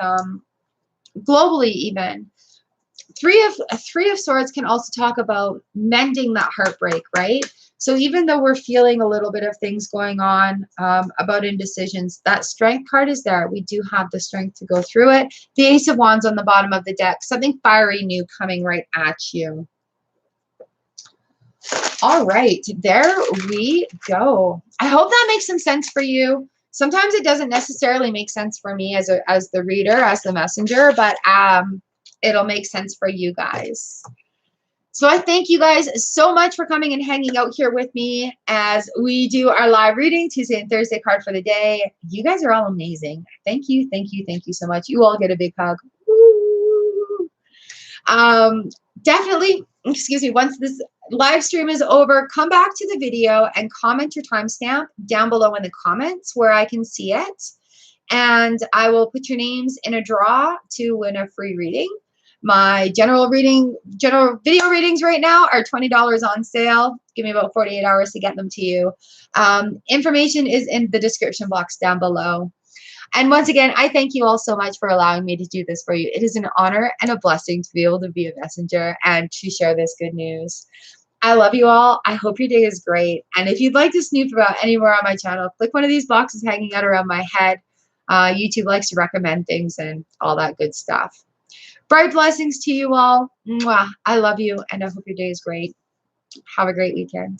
globally even, Three of Swords can also talk about mending that heartbreak, right? So even though we're feeling a little bit of things going on about indecisions, that Strength card is there. We do have the strength to go through it. The Ace of Wands on the bottom of the deck, something fiery new coming right at you. All right, there we go. I hope that makes some sense for you. Sometimes it doesn't necessarily make sense for me as the reader, as the messenger, but it'll make sense for you guys. So I thank you guys so much for coming and hanging out here with me as we do our live reading, Tuesday and Thursday card for the day. You guys are all amazing. Thank you, thank you, thank you so much. You all get a big hug. Woo! Definitely, excuse me, once this live stream is over, come back to the video and comment your timestamp down below in the comments where I can see it. And I will put your names in a draw to win a free reading. My general video readings right now are $20 on sale. Give me about 48 hours to get them to you. Information is in the description box down below. And once again, I thank you all so much for allowing me to do this for you. It is an honor and a blessing to be able to be a messenger and to share this good news. I love you all. I hope your day is great. And if you'd like to snoop about anywhere on my channel, click one of these boxes hanging out around my head. YouTube likes to recommend things and all that good stuff. Bright blessings to you all. Mwah. I love you, and I hope your day is great. Have a great weekend.